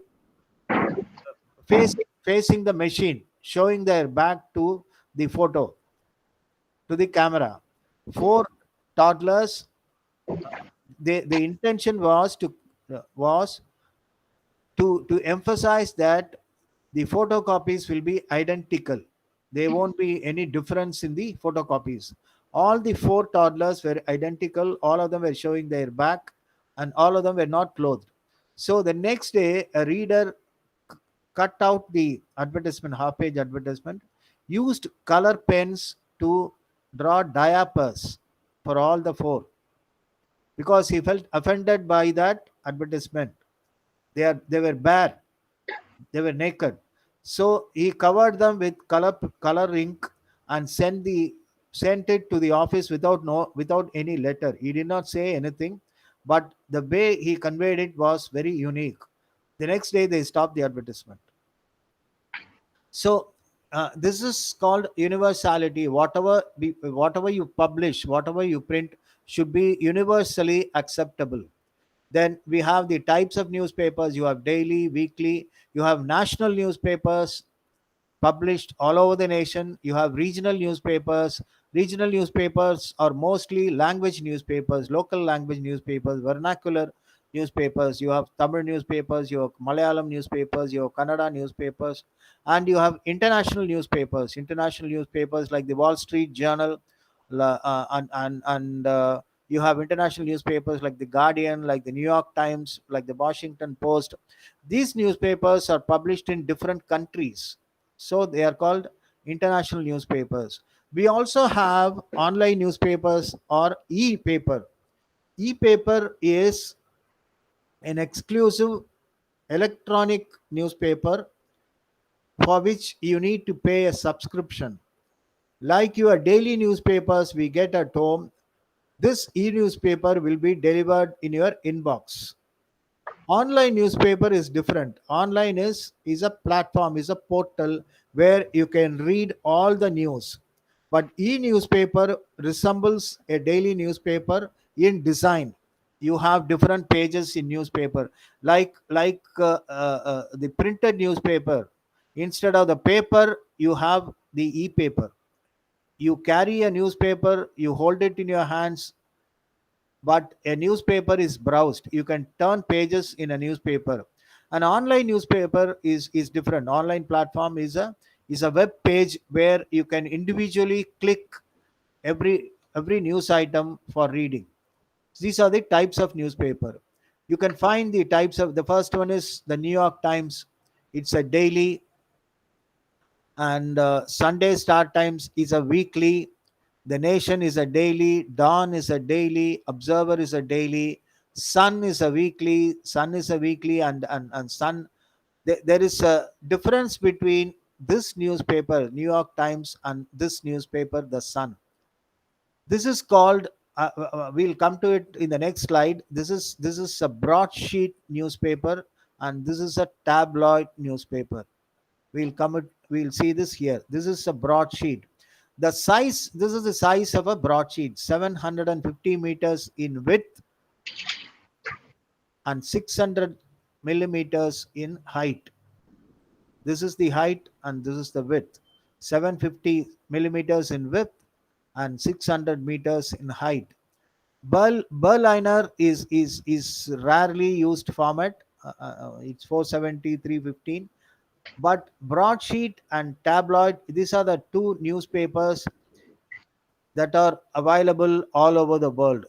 facing the machine, showing their back to the photo, to the camera. Four toddlers. The intention was to emphasize that the photocopies will be identical. There won't be any difference in the photocopies. All the four toddlers were identical. All of them were showing their back, and all of them were not clothed. So the next day, a reader cut out the advertisement, half page advertisement, used color pens to draw diapers for all the four because he felt offended by that advertisement. They were bare, they were naked. So he covered them with color ink and sent it to the office without any letter. He did not say anything, but the way he conveyed it was very unique. The next day they stopped the advertisement. So this is called universality. Whatever you publish, whatever you print, should be universally acceptable. Then we have the types of newspapers. You have daily, weekly. You have national newspapers published all over the nation. You have regional newspapers. Regional newspapers are mostly language newspapers, local language newspapers, vernacular newspapers. You have Tamil newspapers, you have Malayalam newspapers, you have Kannada newspapers, and you have international newspapers. International newspapers like the Wall Street Journal, and you have international newspapers like the Guardian, like the New York Times, like the Washington Post. These newspapers are published in different countries, so they are called international newspapers. We also have online newspapers or e-paper. E-paper is an exclusive electronic newspaper for which you need to pay a subscription. Like your daily newspapers we get at home, this e-newspaper will be delivered in your inbox. Online newspaper is different. Online is a platform, is a portal where you can read all the news. But e-newspaper resembles a daily newspaper in design. You have different pages in newspaper, like the printed newspaper. Instead of the paper, you have the e-paper. You carry a newspaper, you hold it in your hands, but a newspaper is browsed. You can turn pages in a newspaper. An online newspaper is different. Online platform is a web page where you can individually click every news item for reading. These are the types of newspaper. You can find the types of, the first one is the New York Times. It's a daily, and Sunday Star Times is a weekly, the Nation is a daily, Dawn is a daily, Observer is a daily, Sun is a weekly, and Sun. There is a difference between this newspaper, New York Times, and this newspaper, The Sun. This is called. We'll come to it in the next slide. This is a broadsheet newspaper, and this is a tabloid newspaper. We'll see this here. This is a broadsheet. The size. This is the size of a broadsheet. 750 meters in width and 600 millimeters in height. This is the height and this is the width. 750 millimeters in width and 600 meters in height. Berliner is rarely used format. It's 470 315. But broadsheet and tabloid, these are the two newspapers that are available all over the world.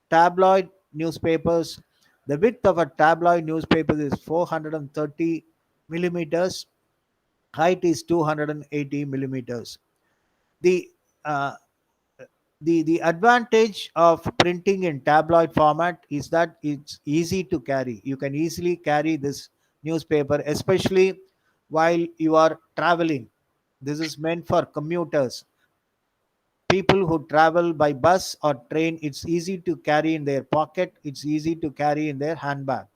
Tabloid newspapers, the width of a tabloid newspaper is 430 millimeters, height is 280 millimeters. The uh, the advantage of printing in tabloid format is that it's easy to carry. You can easily carry this newspaper, especially while you are traveling. This is meant for commuters, people who travel by bus or train. It's easy to carry in their pocket, it's easy to carry in their handbag,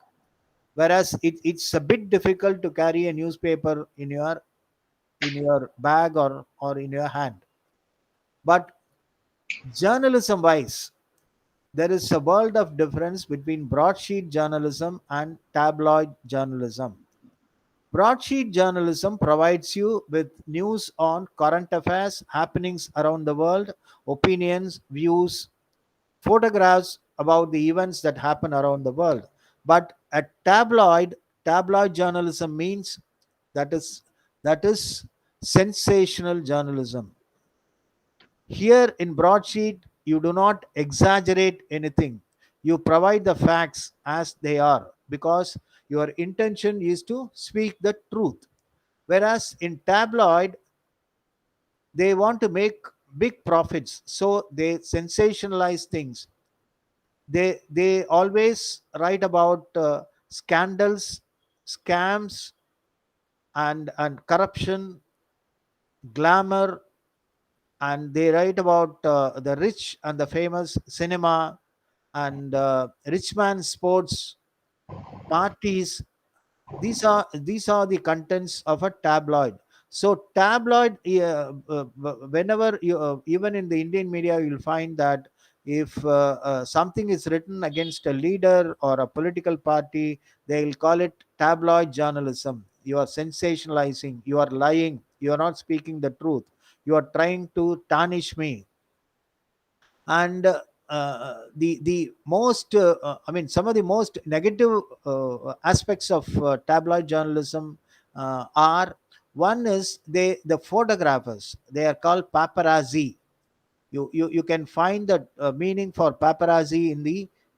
whereas it's a bit difficult to carry a newspaper in your bag or in your hand. But journalism wise, there is a world of difference between broadsheet journalism and tabloid journalism. Broadsheet journalism provides you with news on current affairs, happenings around the world, opinions, views, photographs about the events that happen around the world. But a tabloid journalism means that is that is sensational journalism. Here in broadsheet, you do not exaggerate anything. You provide the facts as they are because your intention is to speak the truth. Whereas in tabloid, they want to make big profits, so they sensationalize things. They always write about scandals, scams, and corruption, glamour, and they write about the rich and the famous cinema and rich man sports parties. These are the contents of a tabloid. So tabloid, whenever you even in the Indian media you'll find that if something is written against a leader or a political party, they'll call it tabloid journalism. You are sensationalizing, you are lying, you are not speaking the truth, you are trying to tarnish me. And the most I mean, some of the most negative aspects of tabloid journalism are, one is the photographers, they are called paparazzi. You can find the meaning for paparazzi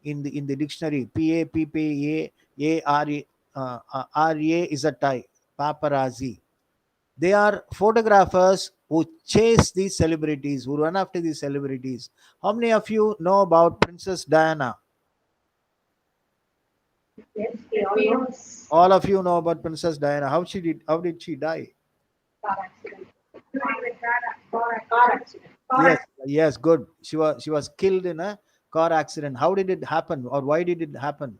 in the dictionary. PAPPAARA is a tie. Paparazzi, they are photographers who chase these celebrities, who run after these celebrities. How many of you know about Princess Diana? Yes, we all know. All of you know about Princess Diana. How did she die? Car accident. Car accident. Yes, yes, good. She was killed in a car accident. How did it happen, or why did it happen?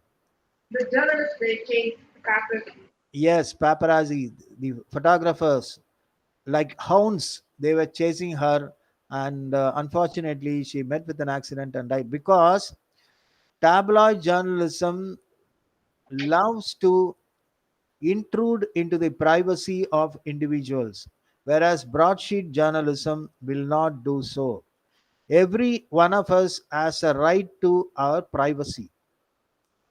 The journalists, they chase the paparazzi. Yes, paparazzi, the photographers, like hounds, they were chasing her, and unfortunately, she met with an accident and died because tabloid journalism loves to intrude into the privacy of individuals, whereas broadsheet journalism will not do so. Every one of us has a right to our privacy.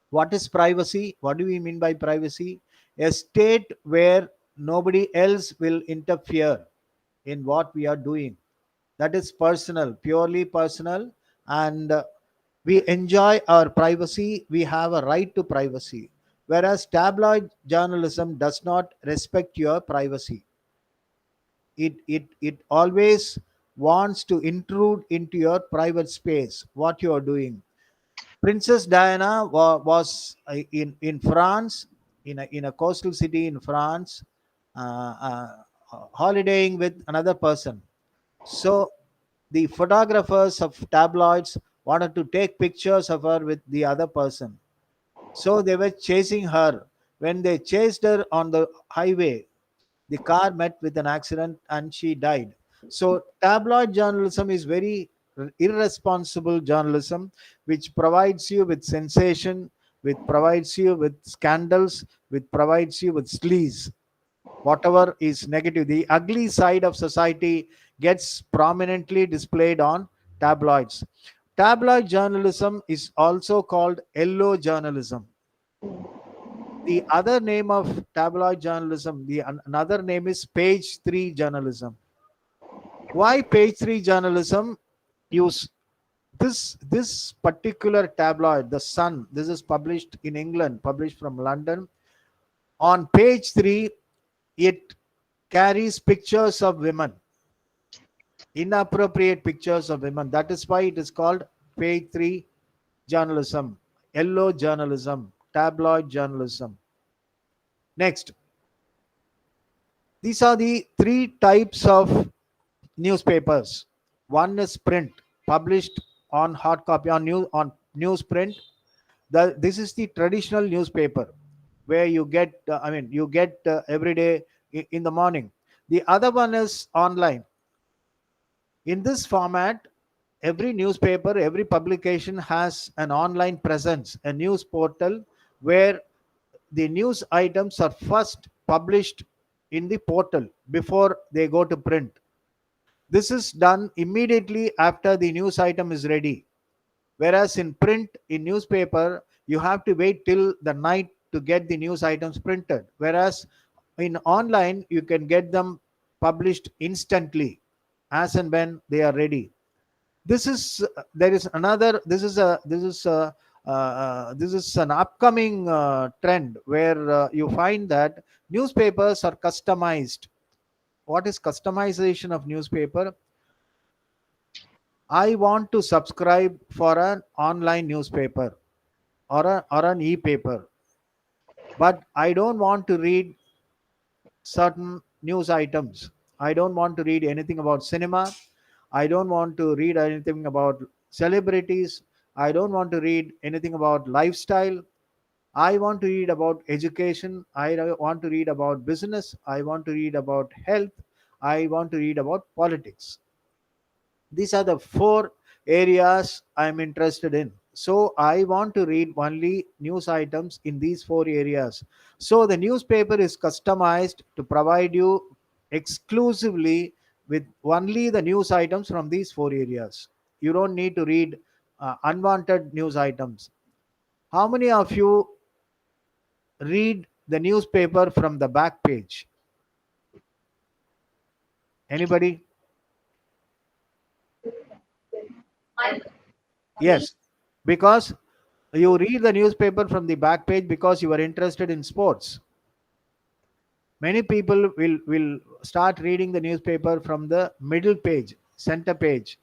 What is privacy? What do we mean by privacy? A state where nobody else will interfere in what we are doing. That is personal, purely personal, and we enjoy our privacy. We have a right to privacy. Whereas tabloid journalism does not respect your privacy. It always wants to intrude into your private space, what you are doing. Princess Diana was in France, in a coastal city in France, uh, uh, holidaying with another person. So the photographers of tabloids wanted to take pictures of her with the other person. So they were chasing her. When they chased her on the highway, the car met with an accident and she died. So tabloid journalism is very irresponsible journalism, which provides you with sensation, which provides you with scandals, which provides you with sleaze. Whatever is negative, the ugly side of society gets prominently displayed on tabloids. Tabloid journalism is also called yellow journalism. The other name of tabloid journalism, another name is page 3 journalism. Why page 3 journalism? Use this particular tabloid, the Sun. This is published in England, published from London. On page 3, it carries pictures of women, inappropriate pictures of women. That is why it is called page 3 journalism, yellow journalism, tabloid journalism. Next, these are the three types of newspapers. One is print, published on hard copy, on newsprint. This is the traditional newspaper where you get, you get every day in the morning. The other one is online. In this format, every newspaper, every publication has an online presence, a news portal where the news items are first published in the portal before they go to print. This is done immediately after the news item is ready. Whereas in print, in newspaper, you have to wait till the night to get the news items printed. Whereas in online, you can get them published instantly as and when they are ready. This is there is another. This is an upcoming trend where you find that newspapers are customized. What is customization of newspaper? I want to subscribe for an online newspaper or an e-paper, but I don't want to read certain news items. I don't want to read anything about cinema. I don't want to read anything about celebrities. I don't want to read anything about lifestyle. I want to read about education. I want to read about business. I want to read about health. I want to read about politics. These are the four areas I'm interested in. So I want to read only news items in these four areas. So the newspaper is customized to provide you exclusively with only the news items from these four areas. You don't need to read unwanted news items. How many of you read the newspaper from the back page? Anybody? I Yes, because you read the newspaper from the back page because you are interested in sports. Many people will start reading the newspaper from the middle page, center page,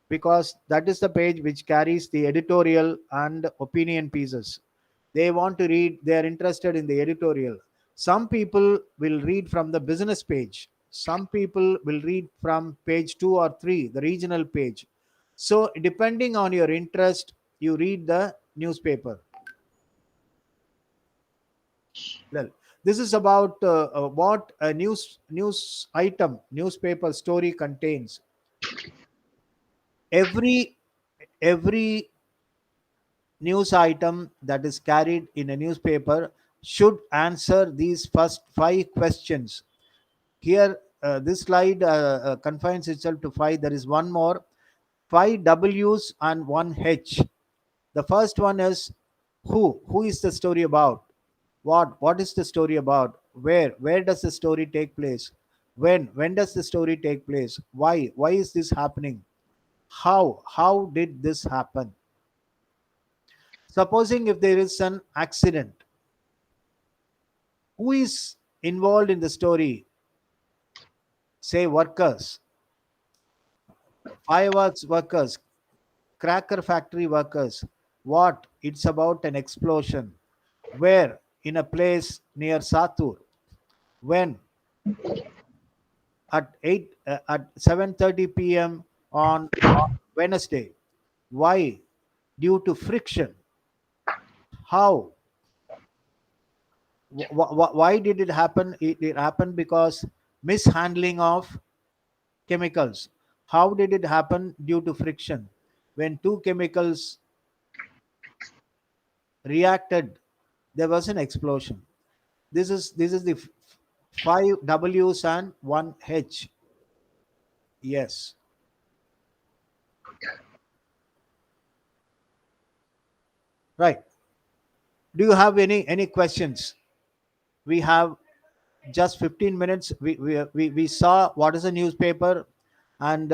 because that is the page which carries the editorial and opinion pieces. They want to read, they are interested in the editorial. Some people will read from the business page, some people will read from page 2 or 3, the regional page. So depending on your interest, you read the newspaper. Well, this is about what a news item, newspaper story contains. Every every news item that is carried in a newspaper should answer these first five questions. Here, this slide confines itself to five. There is one more, five W's and one H. The first one is who is the story about? What is the story about? Where does the story take place? When does the story take place? Why is this happening? How did this happen? Supposing if there is an accident, who is involved in the story? Say workers, fireworks workers, cracker factory workers. What? It's about an explosion. Where? In a place near Satur. When? at 7:30 p.m. on Wednesday. Why? Due to friction. How? Why did it happen? It happened because mishandling of chemicals. How did it happen? Due to friction. When two chemicals reacted, there was an explosion. This is the five W's and one H. Yes. Right. Do you have any questions? We have just 15 minutes. We saw what is a newspaper, and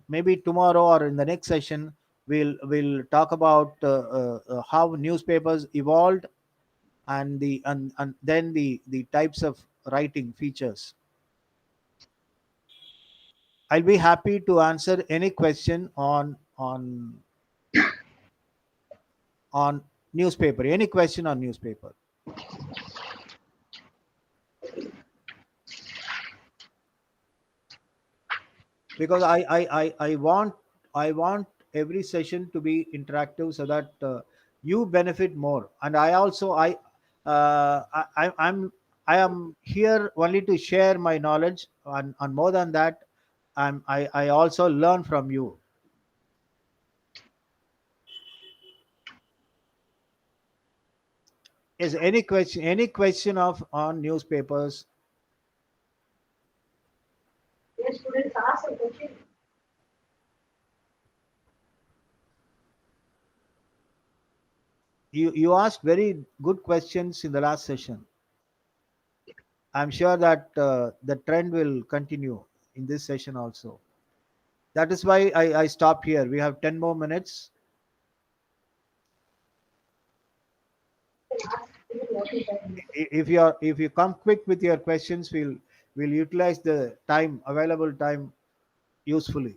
maybe tomorrow or in the next session we'll talk about how newspapers evolved, and then the types of writing features. I'll be happy to answer any question on newspaper. Any question on newspaper, because I want every session to be interactive so that you benefit more. And I also I am here only to share my knowledge, and more than that, I also learn from you. Is any question of on newspapers? Yes, students ask a question. You asked very good questions in the last session. I'm sure that the trend will continue in this session also. That is why I stop here. We have 10 more minutes. You can ask even what is that. If you come quick with your questions, we'll utilize the time, available time, usefully.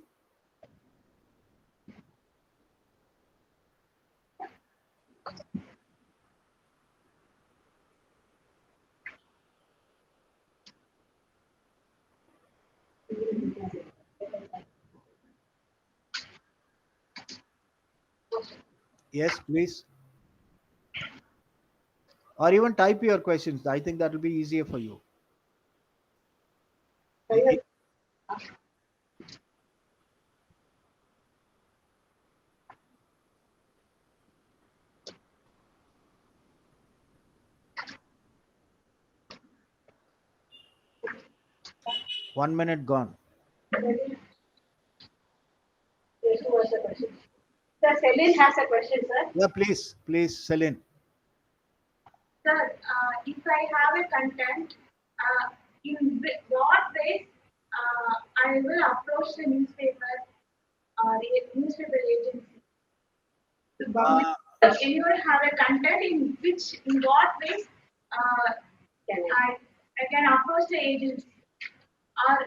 Yes, please. Or even type your questions. I think that will be easier for you. I- I- 1 minute gone. Yes, who has a question? Sir, Celine has a question, sir. Yeah, please, Celine. Sir, if I have a content, in what ways I will approach the newspaper or the newspaper agency to publish? Uh, Anyone have a content in what ways uh, I can approach the agency or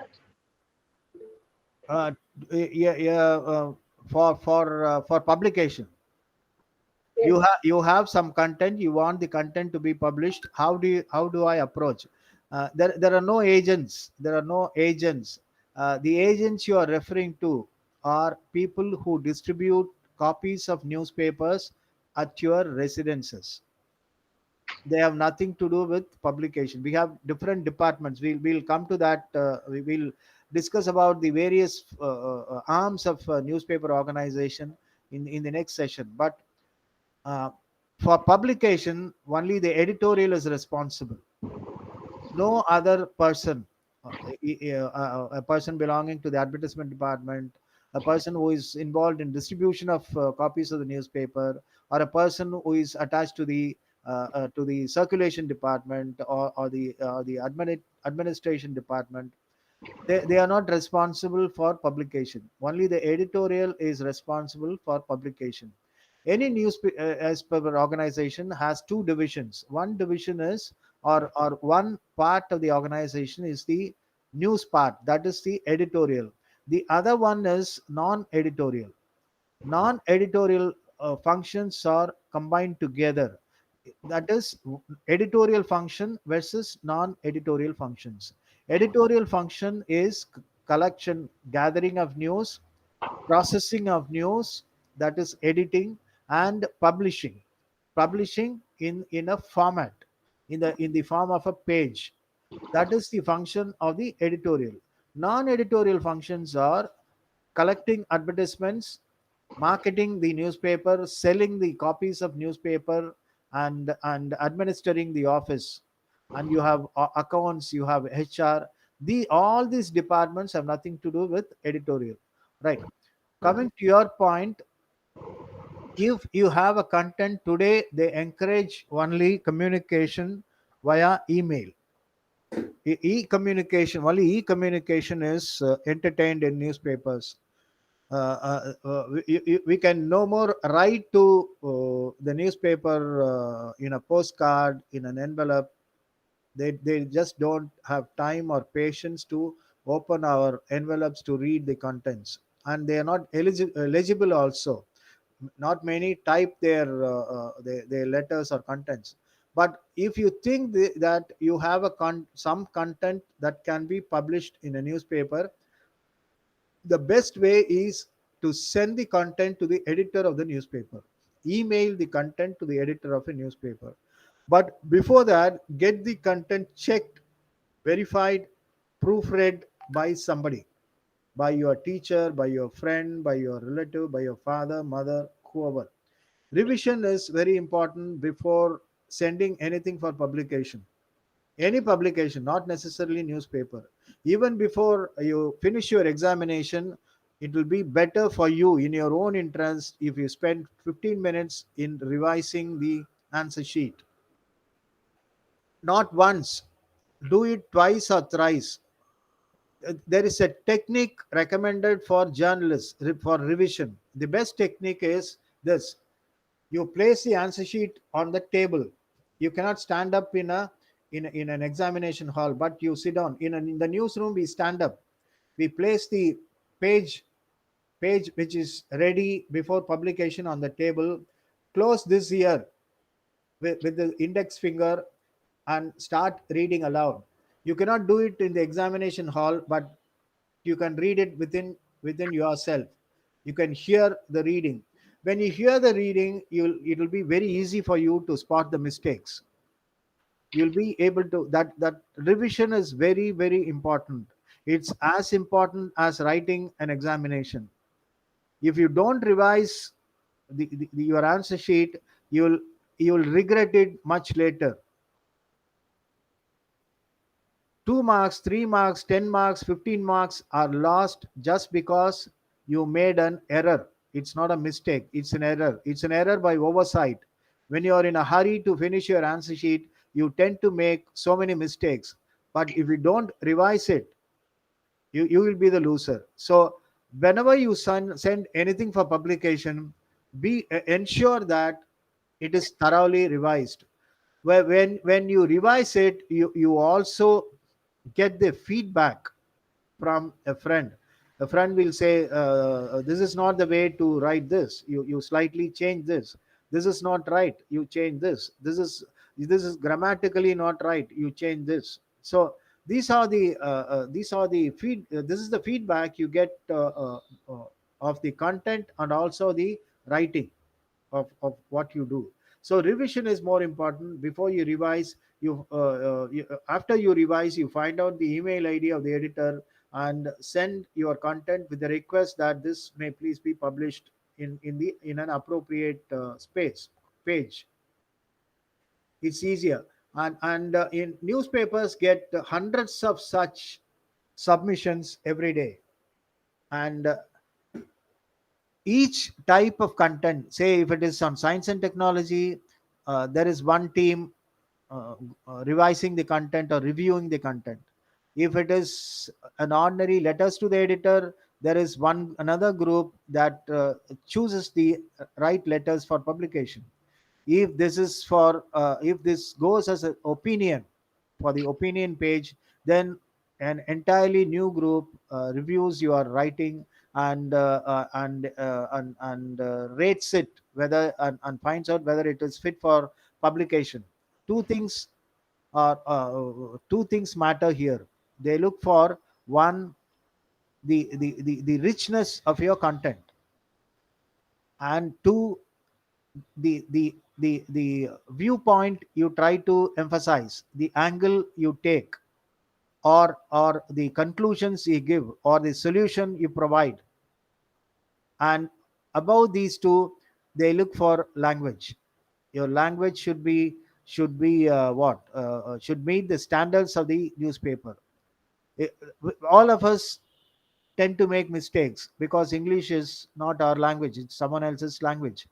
uh, yeah, yeah. For publication, yes, you have some content. You want the content to be published. How do I approach? There are no agents. There are no agents. The agents you are referring to are people who distribute copies of newspapers at your residences. They have nothing to do with publication. We have different departments. We'll come to that. We will discuss about the various arms of newspaper organization in the next session. But uh, for publication, only the editorial is responsible. No other person, a person belonging to the advertisement department, a person who is involved in distribution of copies of the newspaper, or a person who is attached to the circulation department, or the administration department. They are not responsible for publication. Only the editorial is responsible for publication. Any newspaper organization has two divisions. One division is, or one part of the organization is the news part, that is the editorial. The other one is non-editorial. Non-editorial functions are combined together. That is editorial function versus non-editorial functions. Editorial function is collection, gathering of news, processing of news, that is editing, and publishing in a format, in the form of a page. That is the function of the editorial. Non-editorial functions are collecting advertisements, marketing the newspaper, selling the copies of newspaper, and administering the office. And you have accounts, you have HR. All these departments have nothing to do with editorial, right? Coming to your point, if you have a content today, they encourage only communication via email. E-communication, only e-communication is entertained in newspapers. We can no more write to the newspaper in a postcard, in an envelope. They just don't have time or patience to open our envelopes to read the contents, and they are not eligible also. Not many type their letters or contents. But if you think that you have some content that can be published in a newspaper, the best way is to send the content to the editor of the newspaper. Email the content to the editor of a newspaper. But before that, get the content checked, verified, proofread by somebody, by your teacher, by your friend, by your relative, by your father, mother, whoever. Revision is very important before sending anything for publication. Any publication, not necessarily newspaper. Even before you finish your examination, it will be better for you in your own interest if you spend 15 minutes in revising the answer sheet. Not once, do it twice or thrice. There is a technique recommended for journalists for revision. The best technique is this: you place the answer sheet on the table. You cannot stand up in an examination hall, but you sit down. In the newsroom, we stand up. We place the page page which is ready before publication on the table. Close this ear with the index finger and start reading aloud. You cannot do it in the examination hall, but you can read it within yourself. You can hear the reading. When you hear the reading, it will be very easy for you to spot the mistakes. You'll be able to that revision is very, very important. It's as important as writing an examination. If you don't revise your answer sheet, you'll you'll regret it much later. 2 marks, 3 marks, 10 marks, 15 marks are lost just because you made an error. It's not a mistake, it's an error. It's an error by oversight. When you are in a hurry to finish your answer sheet, you tend to make so many mistakes. But if you don't revise it, you will be the loser. So, whenever you send anything for publication, ensure that it is thoroughly revised. When you revise it, you also get the feedback from a friend. A friend will say, this is not the way to write this. You slightly change this. This is not right, you change this. This is grammatically not right, you change this. So these are the this is the feedback you get of the content and also the writing of what you do. So revision is more important. Before you revise, after you revise, you find out the email ID of the editor and send your content with the request that this may please be published in an appropriate space page. It's easier. And in newspapers get hundreds of such submissions every day. And each type of content, say if it is on science and technology, there is one team revising the content or reviewing the content. If it is an ordinary letters to the editor, there is one another group that chooses the right letters for publication. If this goes as an opinion for the opinion page, then an entirely new group reviews your writing and rates it whether and finds out whether it is fit for publication. Two things two things matter here. They look for one, the richness of your content, and two, the viewpoint you try to emphasize, the angle you take, or the conclusions you give, or the solution you provide. And above these two, they look for language. Your language should meet the standards of the newspaper. It- all of us tend to make mistakes because English is not our language; it's someone else's language.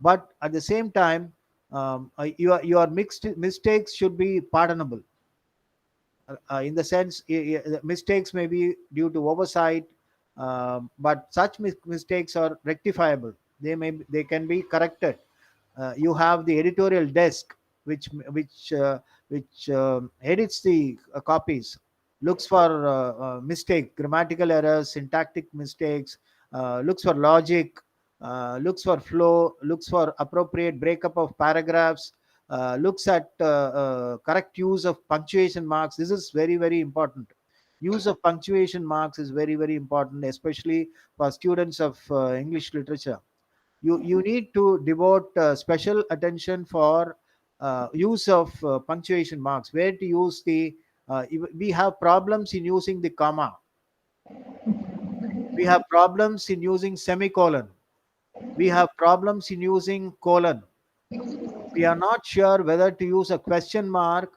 But at the same time, your mixed mistakes should be pardonable. In the sense, mistakes may be due to oversight, but such mistakes are rectifiable. They can be corrected. You have the editorial desk, which edits the copies, looks for mistake, grammatical errors, syntactic mistakes, looks for logic, looks for flow, looks for appropriate breakup of paragraphs, looks at correct use of punctuation marks. This is very, very important. Use of punctuation marks is very, very important, especially for students of English literature. You need to devote special attention for use of punctuation marks, where to use the we have problems in using the comma, we have problems in using semicolon, we have problems in using colon. We are not sure whether to use a question mark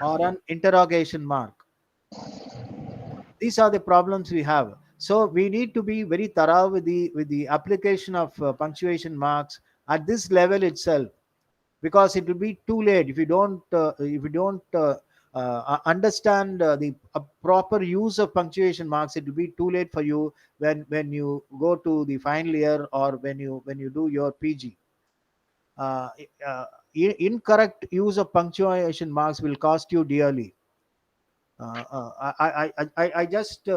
or an interrogation mark. These are the problems we have. So we need to be very thorough with the application of punctuation marks at this level itself, because it will be too late if you don't understand the proper use of punctuation marks. It will be too late for you when you go to the final year, or when you do your PG. uh, uh, Incorrect use of punctuation marks will cost you dearly. I just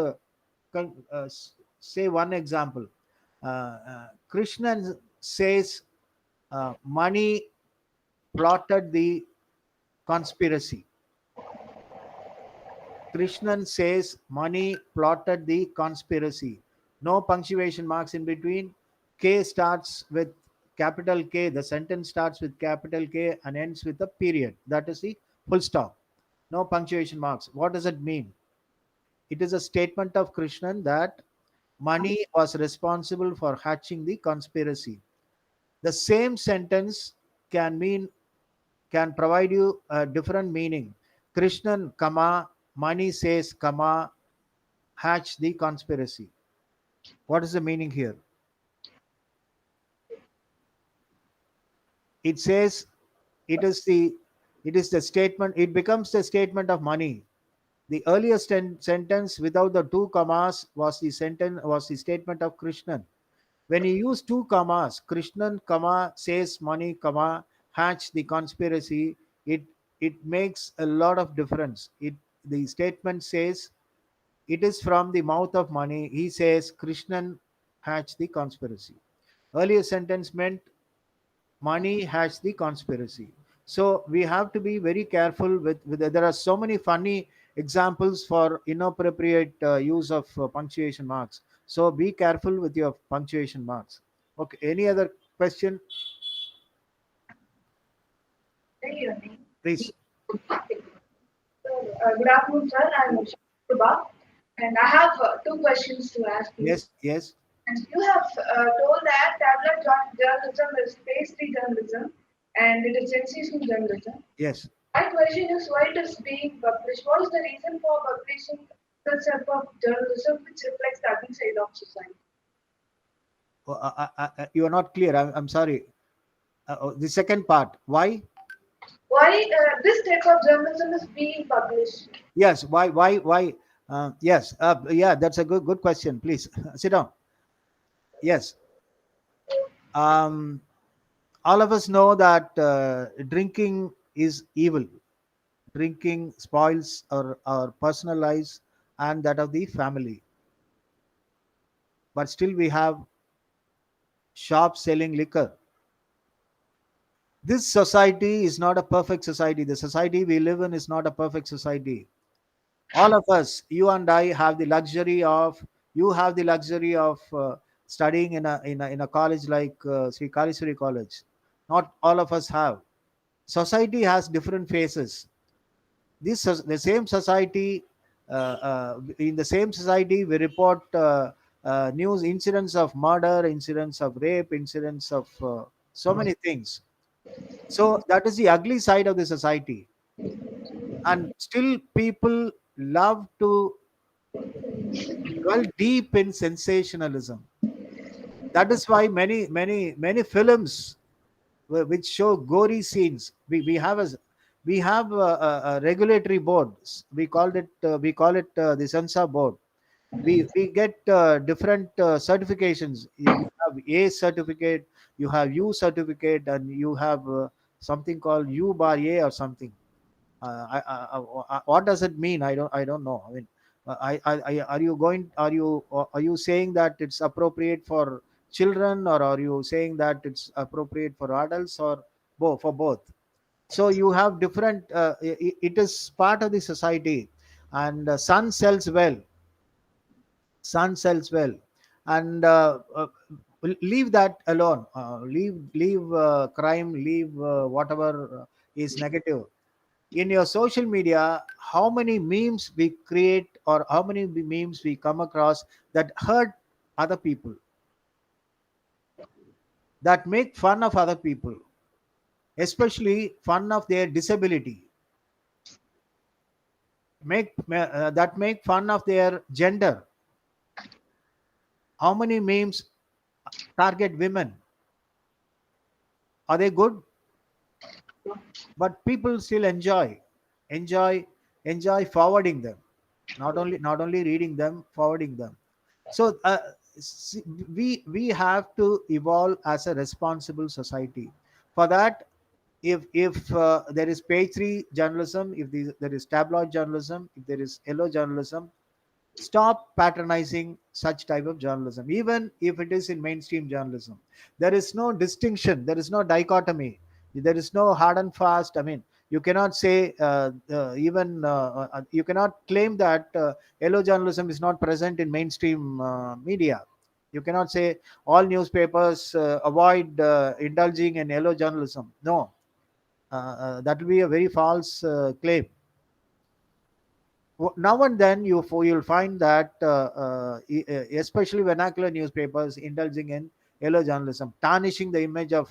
say one example. Krishnan says money plotted the conspiracy. Krishnan says money plotted the conspiracy. No punctuation marks in between. K starts with capital K. The sentence starts with capital K and ends with a period. That is the full stop. No punctuation marks. What does it mean? It is a statement of Krishnan that money was responsible for hatching the conspiracy. The same sentence can mean can provide you a different meaning. Krishnan, comma, money says, comma, hatch the conspiracy. What is the meaning here? It says it is the statement. It becomes the statement of money. The earliest sentence without the two commas was the statement of Krishnan. When you use two commas, Krishnan, comma, says money, comma, hatch the conspiracy, it it makes a lot of difference. The statement says it is from the mouth of money. He says Krishnan hatched the conspiracy. Earlier sentence meant money hatched the conspiracy. So we have to be very careful with there are so many funny examples for inappropriate use of punctuation marks. So be careful with your punctuation marks. Okay, any other question, Say your name. please? Good afternoon, sir. I'm Shubha, and I have two questions to ask you. Yes, yes, And you have told that tablet journalism is pastry journalism and it is sensational journalism. yes. My question is why it is being published? What is the reason for publishing such type of journalism which reflects the ugly side of society? Oh, you are not clear. I'm sorry. The second part. Why? Why this type of journalism is being published? Yes. Why? Yes. Yeah. That's a good question. Please sit down. Yes. Um, all of us know that drinking is evil. Drinking spoils our personal lives and that of the family. But still, we have shops selling liquor. This society is not a perfect society. The society we live in is not a perfect society. All of us, you and I, have the luxury of, you have the luxury of studying in a college like Sri Kalisuri College. Not all of us have. Society has different phases. The same society, in the same society, we report news incidents of murder, incidents of rape, incidents of so many things. So that is the ugly side of the society, and still people love to dwell deep in sensationalism. That is why many films which show gory scenes, we have a regulatory board. We call it the censor board. We get different certifications. You have A certificate, you have U certificate, and you have something called U bar A or something. What does it mean? I don't know. I mean, are you going? Are you saying that it's appropriate for children, or are you saying that it's appropriate for adults, or both, for both? So you have different. It is part of the society, and sun sells well. Sun sells well, and leave that alone. Leave crime. Leave whatever is negative in your social media. How many memes we create, or how many memes we come across that hurt other people, that make fun of other people, especially fun of their disability, that make fun of their gender. How many memes target women? Are they good? But people still enjoy enjoy forwarding them, not only reading them, forwarding them. So see, we have to evolve as a responsible society. For that, if there is page 3 journalism, if there is tabloid journalism, if there is yellow journalism, stop patronizing such type of journalism. Even if it is in mainstream journalism, there is no distinction, there is no dichotomy, there is no hard and fast. I mean, you cannot say even you cannot claim that yellow journalism is not present in mainstream media. You cannot say all newspapers avoid indulging in yellow journalism. No, that will be a very false claim. Now and then you'll find that especially vernacular newspapers indulging in yellow journalism, tarnishing the image of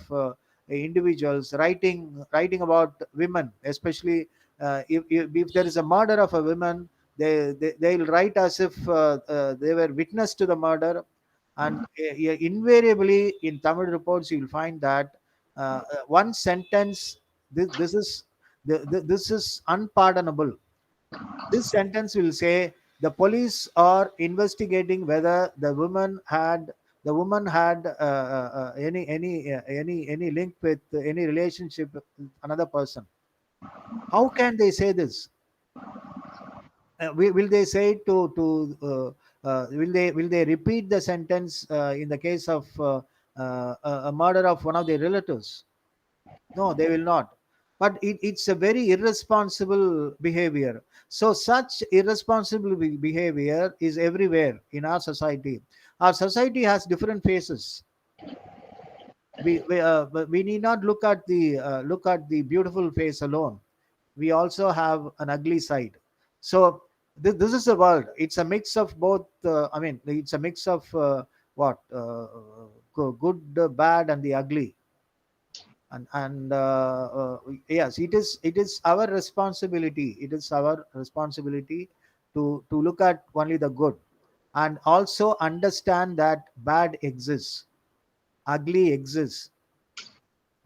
individuals, writing about women, especially if there is a murder of a woman, they'll write as if they were witness to the murder. And invariably in Tamil reports you'll find that one sentence, this is this is unpardonable. This sentence will say the police are investigating whether the woman had any link with any relationship with another person. How can they say this? Will they say will they repeat the sentence in the case of a murder of one of their relatives? No, they will not. But it's a very irresponsible behavior. So such irresponsible behavior is everywhere in our society. Our society has different phases. But we need not look at the beautiful face alone. We also have an ugly side. So this is the world. It's a mix of both. I mean, it's a mix of what good, bad, and the ugly. And yes, it is our responsibility. It is our responsibility to look at only the good, and also understand that bad exists, ugly exists.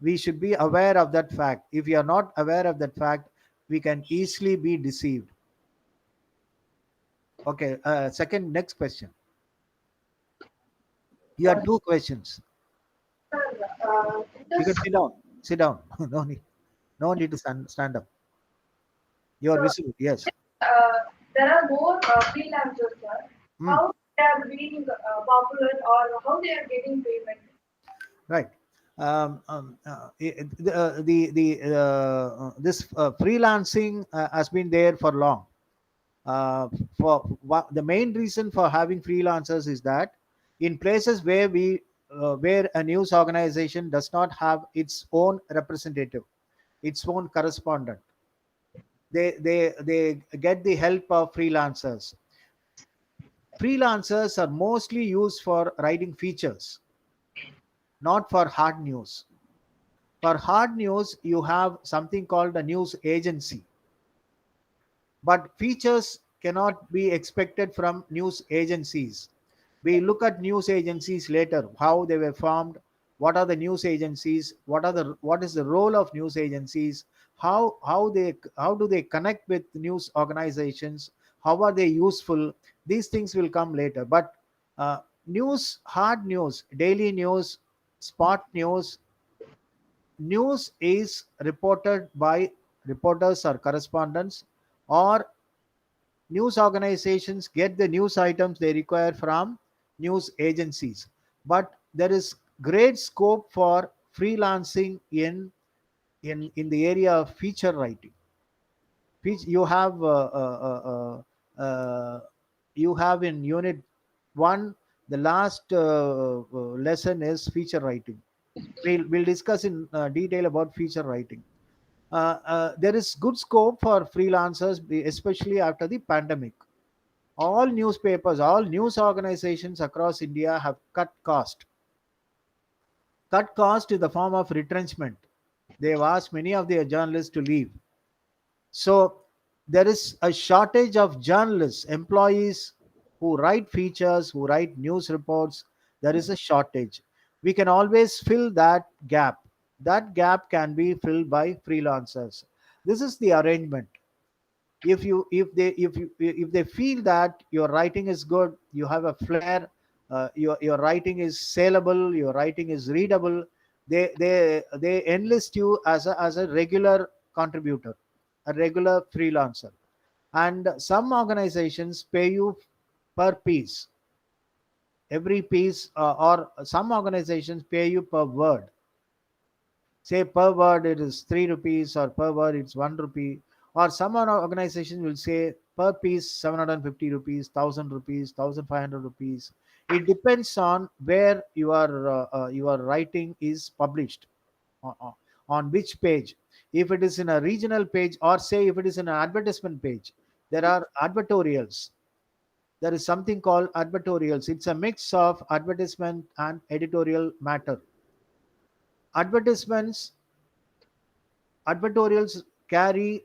We should be aware of that fact. If we are not aware of that fact, we can easily be deceived. Okay, second, next question. You have two questions. Sir, You can this sit down. No need to stand up. You are so, visible, yes. there are more freelancers, sir. Hmm. How they are being popular or how they are getting payment? Right. The This freelancing has been there for long. uh, the main reason for having freelancers is that in places where a news organization does not have its own representative, its own correspondent, they get the help of freelancers. Freelancers are mostly used for writing features, not for hard news. For hard news, you have something called a news agency, but features cannot be expected from news agencies. We look at news agencies later, how they were formed, what are the news agencies, what is the role of news agencies, how do they connect with news organizations, how are they useful. These things will come later. But news, hard news, daily news, spot news, news is reported by reporters or correspondents, or news organizations get the news items they require from news agencies. But there is great scope for freelancing in the area of feature writing. You have you have in unit 1, the last lesson is feature writing. We'll discuss in detail about feature writing. There is good scope for freelancers, especially after the pandemic. All newspapers, all news organizations across India have cut cost. Cut cost in the form of retrenchment. They've asked many of their journalists to leave. So there is a shortage of journalists, employees who write features, who write news reports. There is a shortage. We can always fill that gap. That gap can be filled by freelancers. This is the arrangement. If they feel that your writing is good, you have a flair, your writing is saleable, your writing is readable, they enlist you as a regular contributor, a regular freelancer. And some organizations pay you per piece, every piece, or some organizations pay you per word. Say per word it is 3 rupees, or per word it's 1 rupee, or some organization will say per piece 750 rupees, 1000 rupees, 1500 rupees. It depends on where your writing is published, on, on on which page. If it is in a regional page, or say if it is in an advertisement page, there are advertorials. There is something called advertorials. It's a mix of advertisement and editorial matter. Advertisements advertorials carry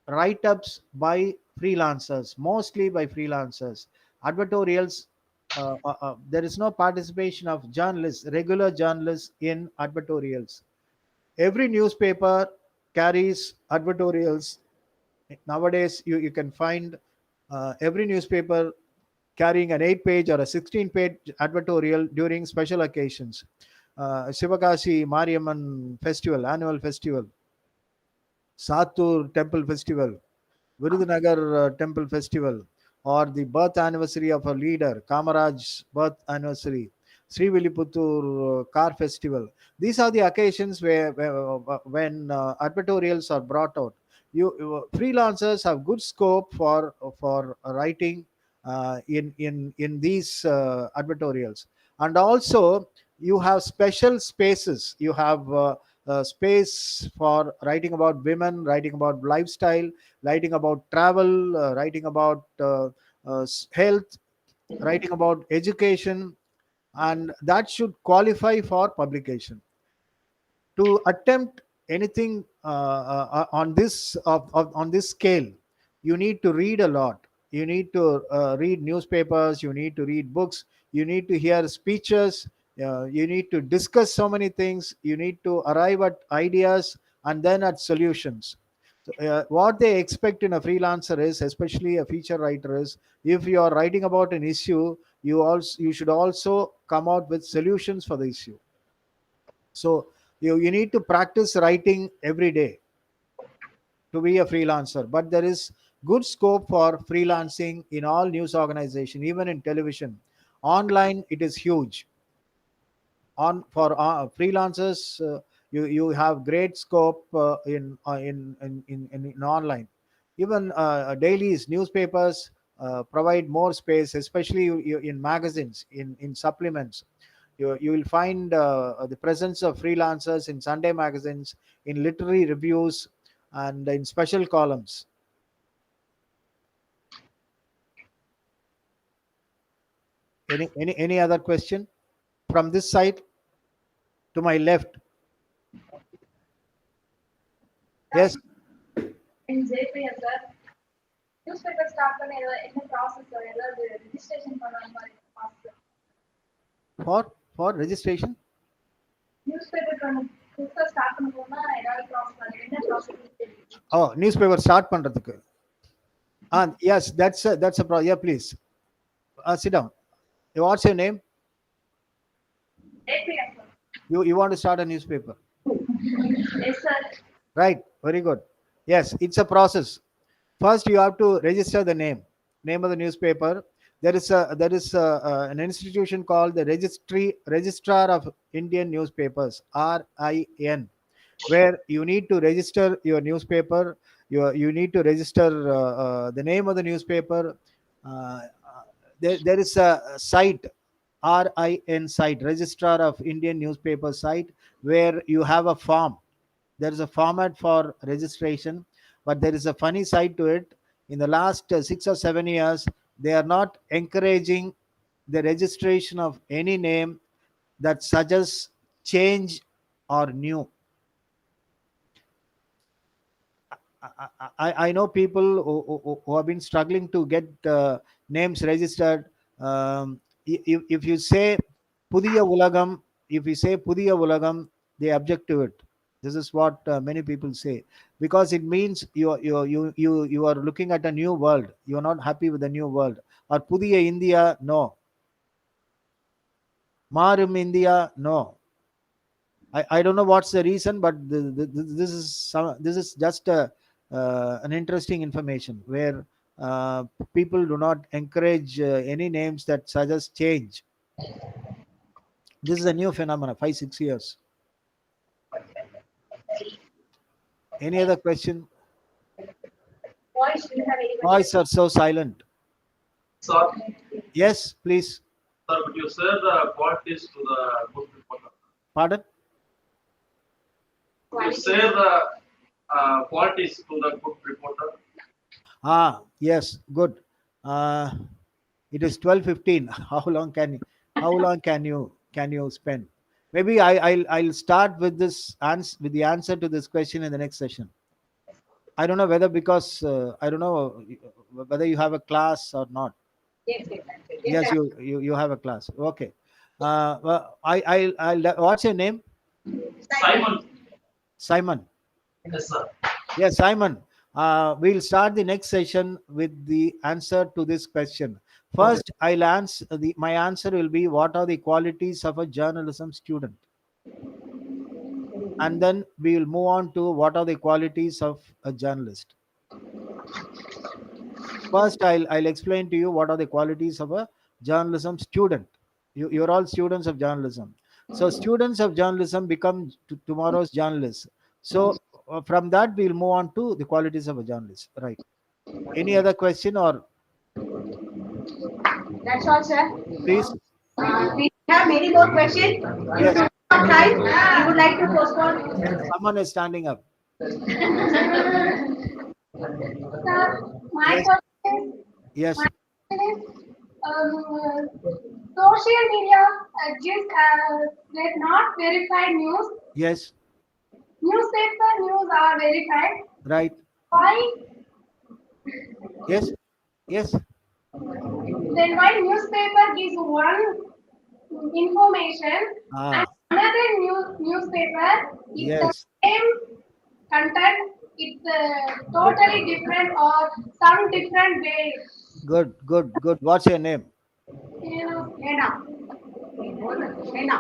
write-ups by freelancers, mostly by freelancers. Advertorials, there is no participation of journalists, regular journalists in advertorials. Every newspaper carries advertorials. Nowadays you can find every newspaper carrying an 8-page or a 16-page advertorial during special occasions. Sivakasi Mariamman festival, annual festival, Satur Temple Festival, Virudhunagar Temple Festival, or the birth anniversary of a leader, Kamaraj's birth anniversary, Srivilliputur Car Festival. These are the occasions when advertorials are brought out. Freelancers have good scope for writing in these advertorials. And also you have special spaces. You have space for writing about women, writing about lifestyle, writing about travel, writing about health, writing about education, and that should qualify for publication. To attempt anything on this scale, you need to read a lot. You need to read newspapers, you need to read books, you need to hear speeches, you need to discuss so many things, you need to arrive at ideas and then at solutions. So, what they expect in a freelancer is, especially a feature writer, is if you are writing about an issue, you should also come out with solutions for the issue. So you need to practice writing every day to be a freelancer. But there is good scope for freelancing in all news organization, even in television. Online, it is huge. On for freelancers, you have great scope in online. Even dailies, newspapers provide more space, especially in magazines, in supplements. You will find the presence of freelancers in Sunday magazines, in literary reviews, and in special columns. Any other question from this side to my left? Yes. In JPS, sir, newspaper start பண்ண என்ன process ஏதாவது registration பண்ண மாதிரி process. For registration. Newspaper புதுசா start பண்ண போனா ஏதாவது process அது என்ன ப்ராசஸ்? Oh, newspaper start பண்றதுக்கு. Yes, that's a yeah, please. Sit down. What's your name? JPS, sir. You want to start a newspaper? Yes, sir. Right. Very good. Yes, it's a process. First, you have to register the name of the newspaper. There is an institution called the Registrar of Indian Newspapers, RIN, where you need to register your newspaper. You need to register the name of the newspaper. Uh, there is a site, RIN site, Registrar of Indian Newspaper site, where you have a form. There is a format for registration, but there is a funny side to it. In the last 6 or 7 years, they are not encouraging the registration of any name that suggests change or new. I know people who have been struggling to get names registered. If you say Pudiya Ulagam, if you say Pudiya Ulagam, they object to it. This is what many people say, because it means you are looking at a new world. You are not happy with the new world. Or Pudiya India, no. Marum India, no. I don't know what's the reason, but this is just an interesting information where people do not encourage any names that suggest change. This is a new phenomenon, 5 6 years. Any other question? Voice, do you have any Voice are so silent. Sir, Yes, please. sir, would you share the qualities to the good reporter? Pardon? Would you share the qualities to the good reporter? Yes, good. It is 12:15. How long can you spend? Maybe I'll start with this answer, with the answer to this question in the next session. I don't know whether, because I don't know whether you have a class or not. Yes, yes, Yes, you have a class. Okay. Well, I'll what's your name? Simon. Simon. Yes, sir. Yes, Simon. We'll start the next session with the answer to this question. First, I'll answer my answer will be, what are the qualities of a journalism student? And then we will move on to what are the qualities of a journalist. First, I'll explain to you what are the qualities of a journalism student. You're all students of journalism. So students of journalism become tomorrow's journalists. So from that, we'll move on to the qualities of a journalist. Right. Any other question, or That's all, sir. please? We have many more questions. Yes. If you have time, we would like to postpone. Someone is standing up. Sir, my Yes. question Yes. is, social media gives they're not verified news. Yes. Newspaper news are verified. Right. Why? Yes. Yes. Then why newspaper gives one information and another newspaper is the Yes. same content, it's totally different or some different way. Good. Good. Good. What's your name? Hena. Hena.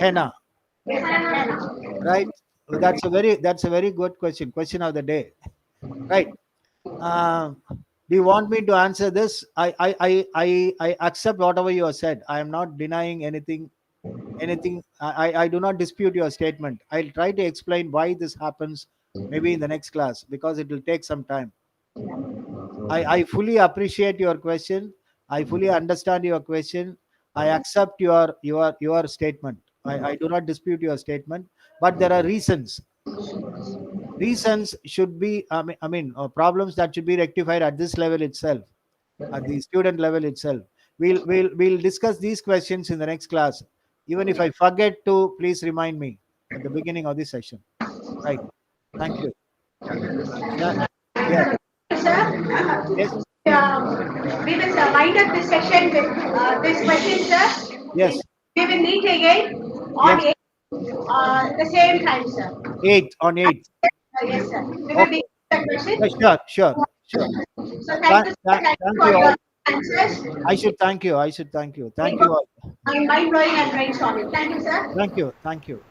Henna. Hena. Right. That's a very good question. Question of the day. Right. Do you want me to answer this? I accept whatever you have said. I am not denying anything. I do not dispute your statement. I'll try to explain why this happens maybe in the next class, because it will take some time. I fully appreciate your question. I fully understand your question. I accept your statement. I do not dispute your statement, but there are reasons. Reasons should be, problems that should be rectified at this level itself, at the student level itself. We'll discuss these questions in the next class. Even if I forget to, please remind me at the beginning of this session. Right. Thank you. Yeah. Yes. Sir, Yes. we will wind up this session with this question, sir. Yes. We will meet again on Yes. 8, the same time, sir. 8 on 8. Yes, sir. We will Okay. meet the question. Yeah, sure. So thank you, sir. Thank you Thank for you your all. answers. I should thank you. Thank you. It Thank was you all. mind blowing and brainstorming. Thank you, sir. Thank you. Thank you.